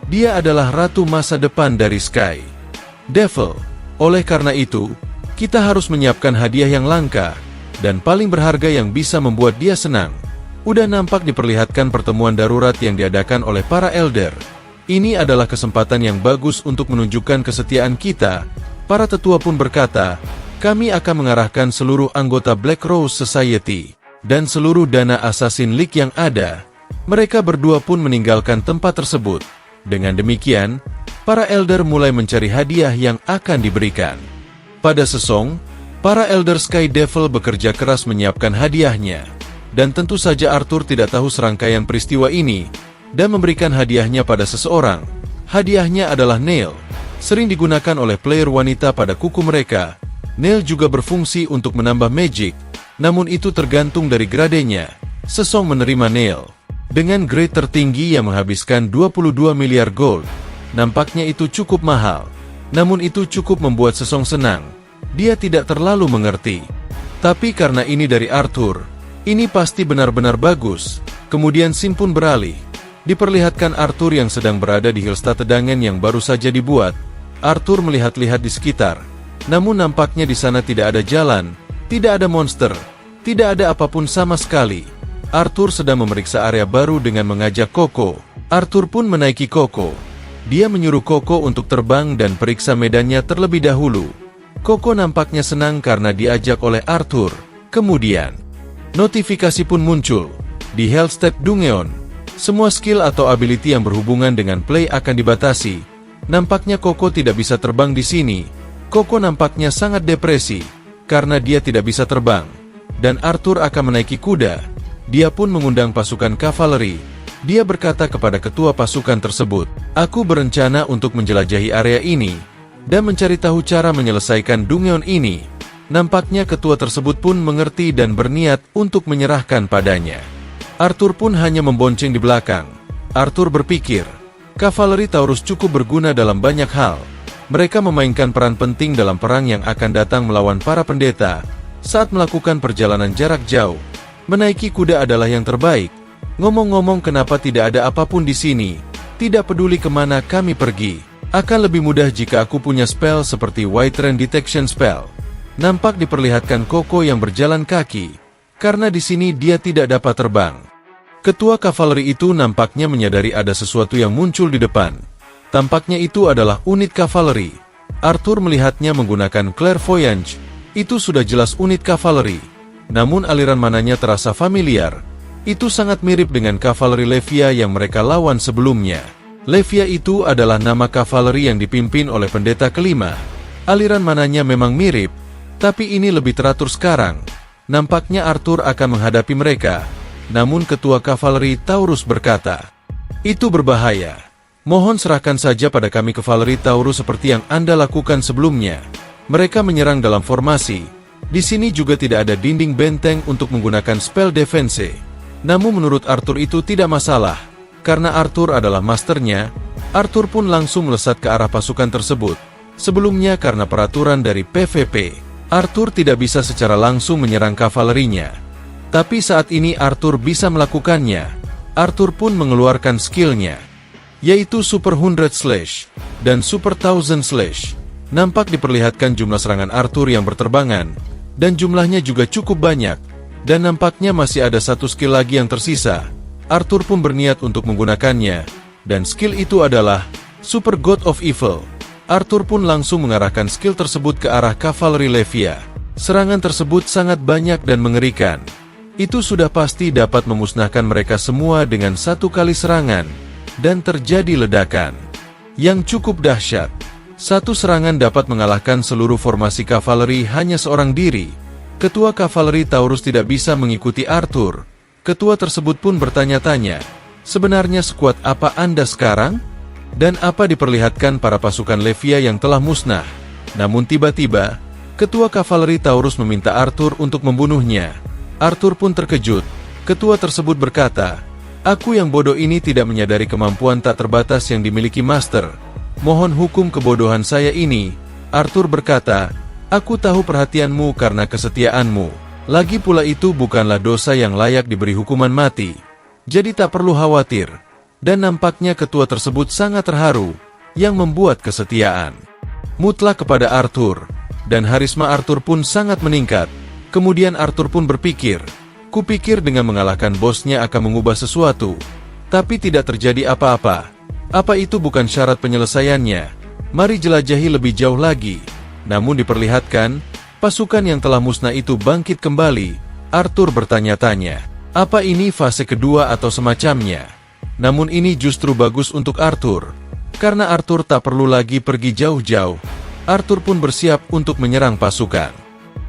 dia adalah ratu masa depan dari Sky Devil. Oleh karena itu, kita harus menyiapkan hadiah yang langka dan paling berharga yang bisa membuat dia senang. Udah nampak diperlihatkan pertemuan darurat yang diadakan oleh para elder. Ini adalah kesempatan yang bagus untuk menunjukkan kesetiaan kita. Para tetua pun berkata, "Kami akan mengarahkan seluruh anggota Black Rose Society dan seluruh dana Assassin League yang ada." Mereka berdua pun meninggalkan tempat tersebut. Dengan demikian, para elder mulai mencari hadiah yang akan diberikan. Pada Sesong, para elder Sky Devil bekerja keras menyiapkan hadiahnya. Dan tentu saja Arthur tidak tahu serangkaian peristiwa ini dan memberikan hadiahnya pada seseorang. Hadiahnya adalah nail. Sering digunakan oleh player wanita pada kuku mereka. Nail juga berfungsi untuk menambah magic, namun itu tergantung dari gradenya. Sesong menerima nail dengan grade tertinggi yang menghabiskan 22 miliar gold. Nampaknya itu cukup mahal, namun itu cukup membuat Sesong senang. Dia tidak terlalu mengerti. Tapi karena ini dari Arthur, ini pasti benar-benar bagus. Kemudian scene pun beralih. Diperlihatkan Arthur yang sedang berada di Hillstad Tedangan yang baru saja dibuat. Arthur melihat-lihat di sekitar. Namun nampaknya di sana tidak ada jalan, tidak ada monster, tidak ada apapun sama sekali. Arthur sedang memeriksa area baru dengan mengajak Coco. Arthur pun menaiki Coco. Dia menyuruh Coco untuk terbang dan periksa medannya terlebih dahulu. Coco nampaknya senang karena diajak oleh Arthur. Kemudian, notifikasi pun muncul. Di Hellstep Dungeon, semua skill atau ability yang berhubungan dengan play akan dibatasi. Nampaknya Coco tidak bisa terbang di sini. Coco nampaknya sangat depresi karena dia tidak bisa terbang. Dan Arthur akan menaiki kuda. Dia pun mengundang pasukan kavaleri. Dia berkata kepada ketua pasukan tersebut, "Aku berencana untuk menjelajahi area ini dan mencari tahu cara menyelesaikan dungeon ini." Nampaknya ketua tersebut pun mengerti dan berniat untuk menyerahkan padanya. Arthur pun hanya membonceng di belakang. Arthur berpikir, kavaleri Taurus cukup berguna dalam banyak hal. Mereka memainkan peran penting dalam perang yang akan datang melawan para pendeta. Saat melakukan perjalanan jarak jauh, menaiki kuda adalah yang terbaik. Ngomong-ngomong, kenapa tidak ada apapun di sini? Tidak peduli kemana kami pergi. Akan lebih mudah jika aku punya spell seperti White Rain Detection Spell. Nampak diperlihatkan Coco yang berjalan kaki, karena di sini dia tidak dapat terbang. Ketua kavaleri itu nampaknya menyadari ada sesuatu yang muncul di depan. Tampaknya itu adalah unit kavaleri. Arthur melihatnya menggunakan clairvoyance. Itu sudah jelas unit kavaleri. Namun aliran mananya terasa familiar. Itu sangat mirip dengan kavaleri Levia yang mereka lawan sebelumnya. Levia itu adalah nama kavaleri yang dipimpin oleh pendeta kelima. Aliran mananya memang mirip, tapi ini lebih teratur sekarang. Nampaknya Arthur akan menghadapi mereka. Namun ketua kavaleri Taurus berkata, "Itu berbahaya. Mohon serahkan saja pada kami kavaleri Taurus seperti yang Anda lakukan sebelumnya." Mereka menyerang dalam formasi. Di sini juga tidak ada dinding benteng untuk menggunakan spell defense. Namun menurut Arthur itu tidak masalah. Karena Arthur adalah masternya, Arthur pun langsung melesat ke arah pasukan tersebut. Sebelumnya karena peraturan dari PvP, Arthur tidak bisa secara langsung menyerang kavalerinya. Tapi saat ini Arthur bisa melakukannya. Arthur pun mengeluarkan skillnya. yaitu Super 100 Slash dan Super 1000 Slash. Nampak diperlihatkan jumlah serangan Arthur yang berterbangan, dan jumlahnya juga cukup banyak, dan nampaknya masih ada satu skill lagi yang tersisa. Arthur pun berniat untuk menggunakannya, dan skill itu adalah Super God of Evil. Arthur pun langsung mengarahkan skill tersebut ke arah kavaleri Levia. Serangan tersebut sangat banyak dan mengerikan. Itu sudah pasti dapat memusnahkan mereka semua dengan satu kali serangan, dan terjadi ledakan yang cukup dahsyat. Satu serangan dapat mengalahkan seluruh formasi kavaleri hanya seorang diri. Ketua kavaleri Taurus tidak bisa mengikuti Arthur. Ketua tersebut pun bertanya-tanya, sebenarnya sekuat apa Anda sekarang? Dan apa diperlihatkan para pasukan Levia yang telah musnah. Namun tiba-tiba, Ketua kavaleri Taurus meminta Arthur untuk membunuhnya. Arthur pun terkejut. Ketua tersebut berkata, "Aku yang bodoh ini tidak menyadari kemampuan tak terbatas yang dimiliki Master. Mohon hukum kebodohan saya ini." Arthur berkata, "Aku tahu perhatianmu karena kesetiaanmu. Lagi pula itu bukanlah dosa yang layak diberi hukuman mati. Jadi tak perlu khawatir." Dan nampaknya ketua tersebut sangat terharu, yang membuat kesetiaan mutlak kepada Arthur. Dan harisma Arthur pun sangat meningkat. Kemudian Arthur pun berpikir, "Kupikir dengan mengalahkan bosnya akan mengubah sesuatu. Tapi tidak terjadi apa-apa. Apa itu bukan syarat penyelesaiannya? Mari jelajahi lebih jauh lagi." Namun diperlihatkan, pasukan yang telah musnah itu bangkit kembali. Arthur bertanya-tanya, apa ini fase kedua atau semacamnya? Namun ini justru bagus untuk Arthur, karena Arthur tak perlu lagi pergi jauh-jauh. Arthur pun bersiap untuk menyerang pasukan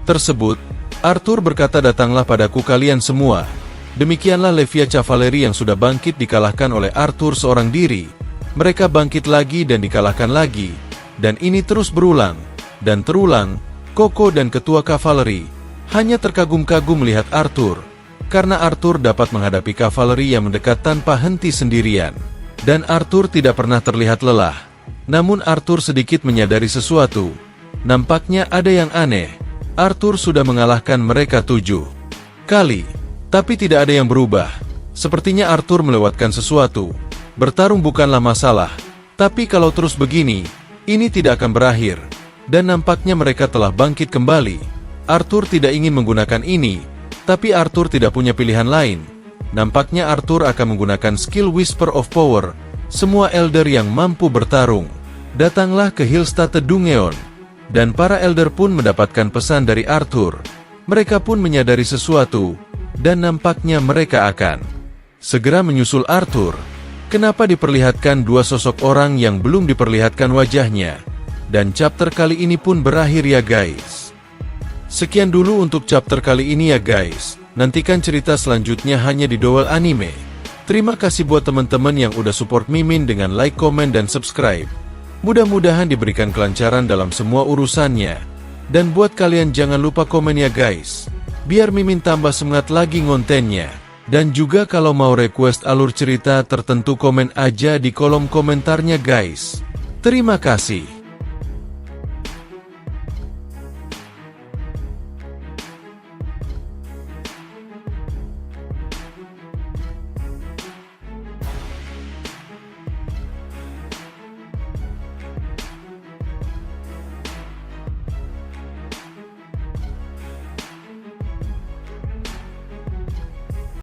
tersebut. Arthur berkata, "Datanglah padaku kalian semua." Demikianlah Levia Cavalery yang sudah bangkit dikalahkan oleh Arthur seorang diri. Mereka bangkit lagi dan dikalahkan lagi, dan ini terus berulang dan terulang. Koko dan ketua kavaleri hanya terkagum-kagum melihat Arthur, karena Arthur dapat menghadapi kavaleri yang mendekat tanpa henti sendirian. Dan Arthur tidak pernah terlihat lelah. Namun Arthur sedikit menyadari sesuatu. Nampaknya ada yang aneh. Arthur sudah mengalahkan mereka 7 kali, tapi tidak ada yang berubah. Sepertinya Arthur melewatkan sesuatu. Bertarung bukanlah masalah, tapi kalau terus begini, ini tidak akan berakhir. Dan nampaknya mereka telah bangkit kembali. Arthur tidak ingin menggunakan ini, tapi Arthur tidak punya pilihan lain. Nampaknya Arthur akan menggunakan skill Whisper of Power. Semua Elder yang mampu bertarung datanglah ke Hillstatt Dungeon, dan para Elder pun mendapatkan pesan dari Arthur. Mereka pun menyadari sesuatu, dan nampaknya mereka akan segera menyusul Arthur. Kenapa diperlihatkan dua sosok orang yang belum diperlihatkan wajahnya? Dan chapter kali ini pun berakhir ya guys. Sekian dulu untuk chapter kali ini ya guys. Nantikan cerita selanjutnya hanya di Dowell Anime. Terima kasih buat teman-teman yang udah support Mimin dengan like, komen, dan subscribe. Mudah-mudahan diberikan kelancaran dalam semua urusannya. Dan buat kalian jangan lupa komen ya guys, biar Mimin tambah semangat lagi ngontennya. Dan juga kalau mau request alur cerita tertentu komen aja di kolom komentarnya guys. Terima kasih.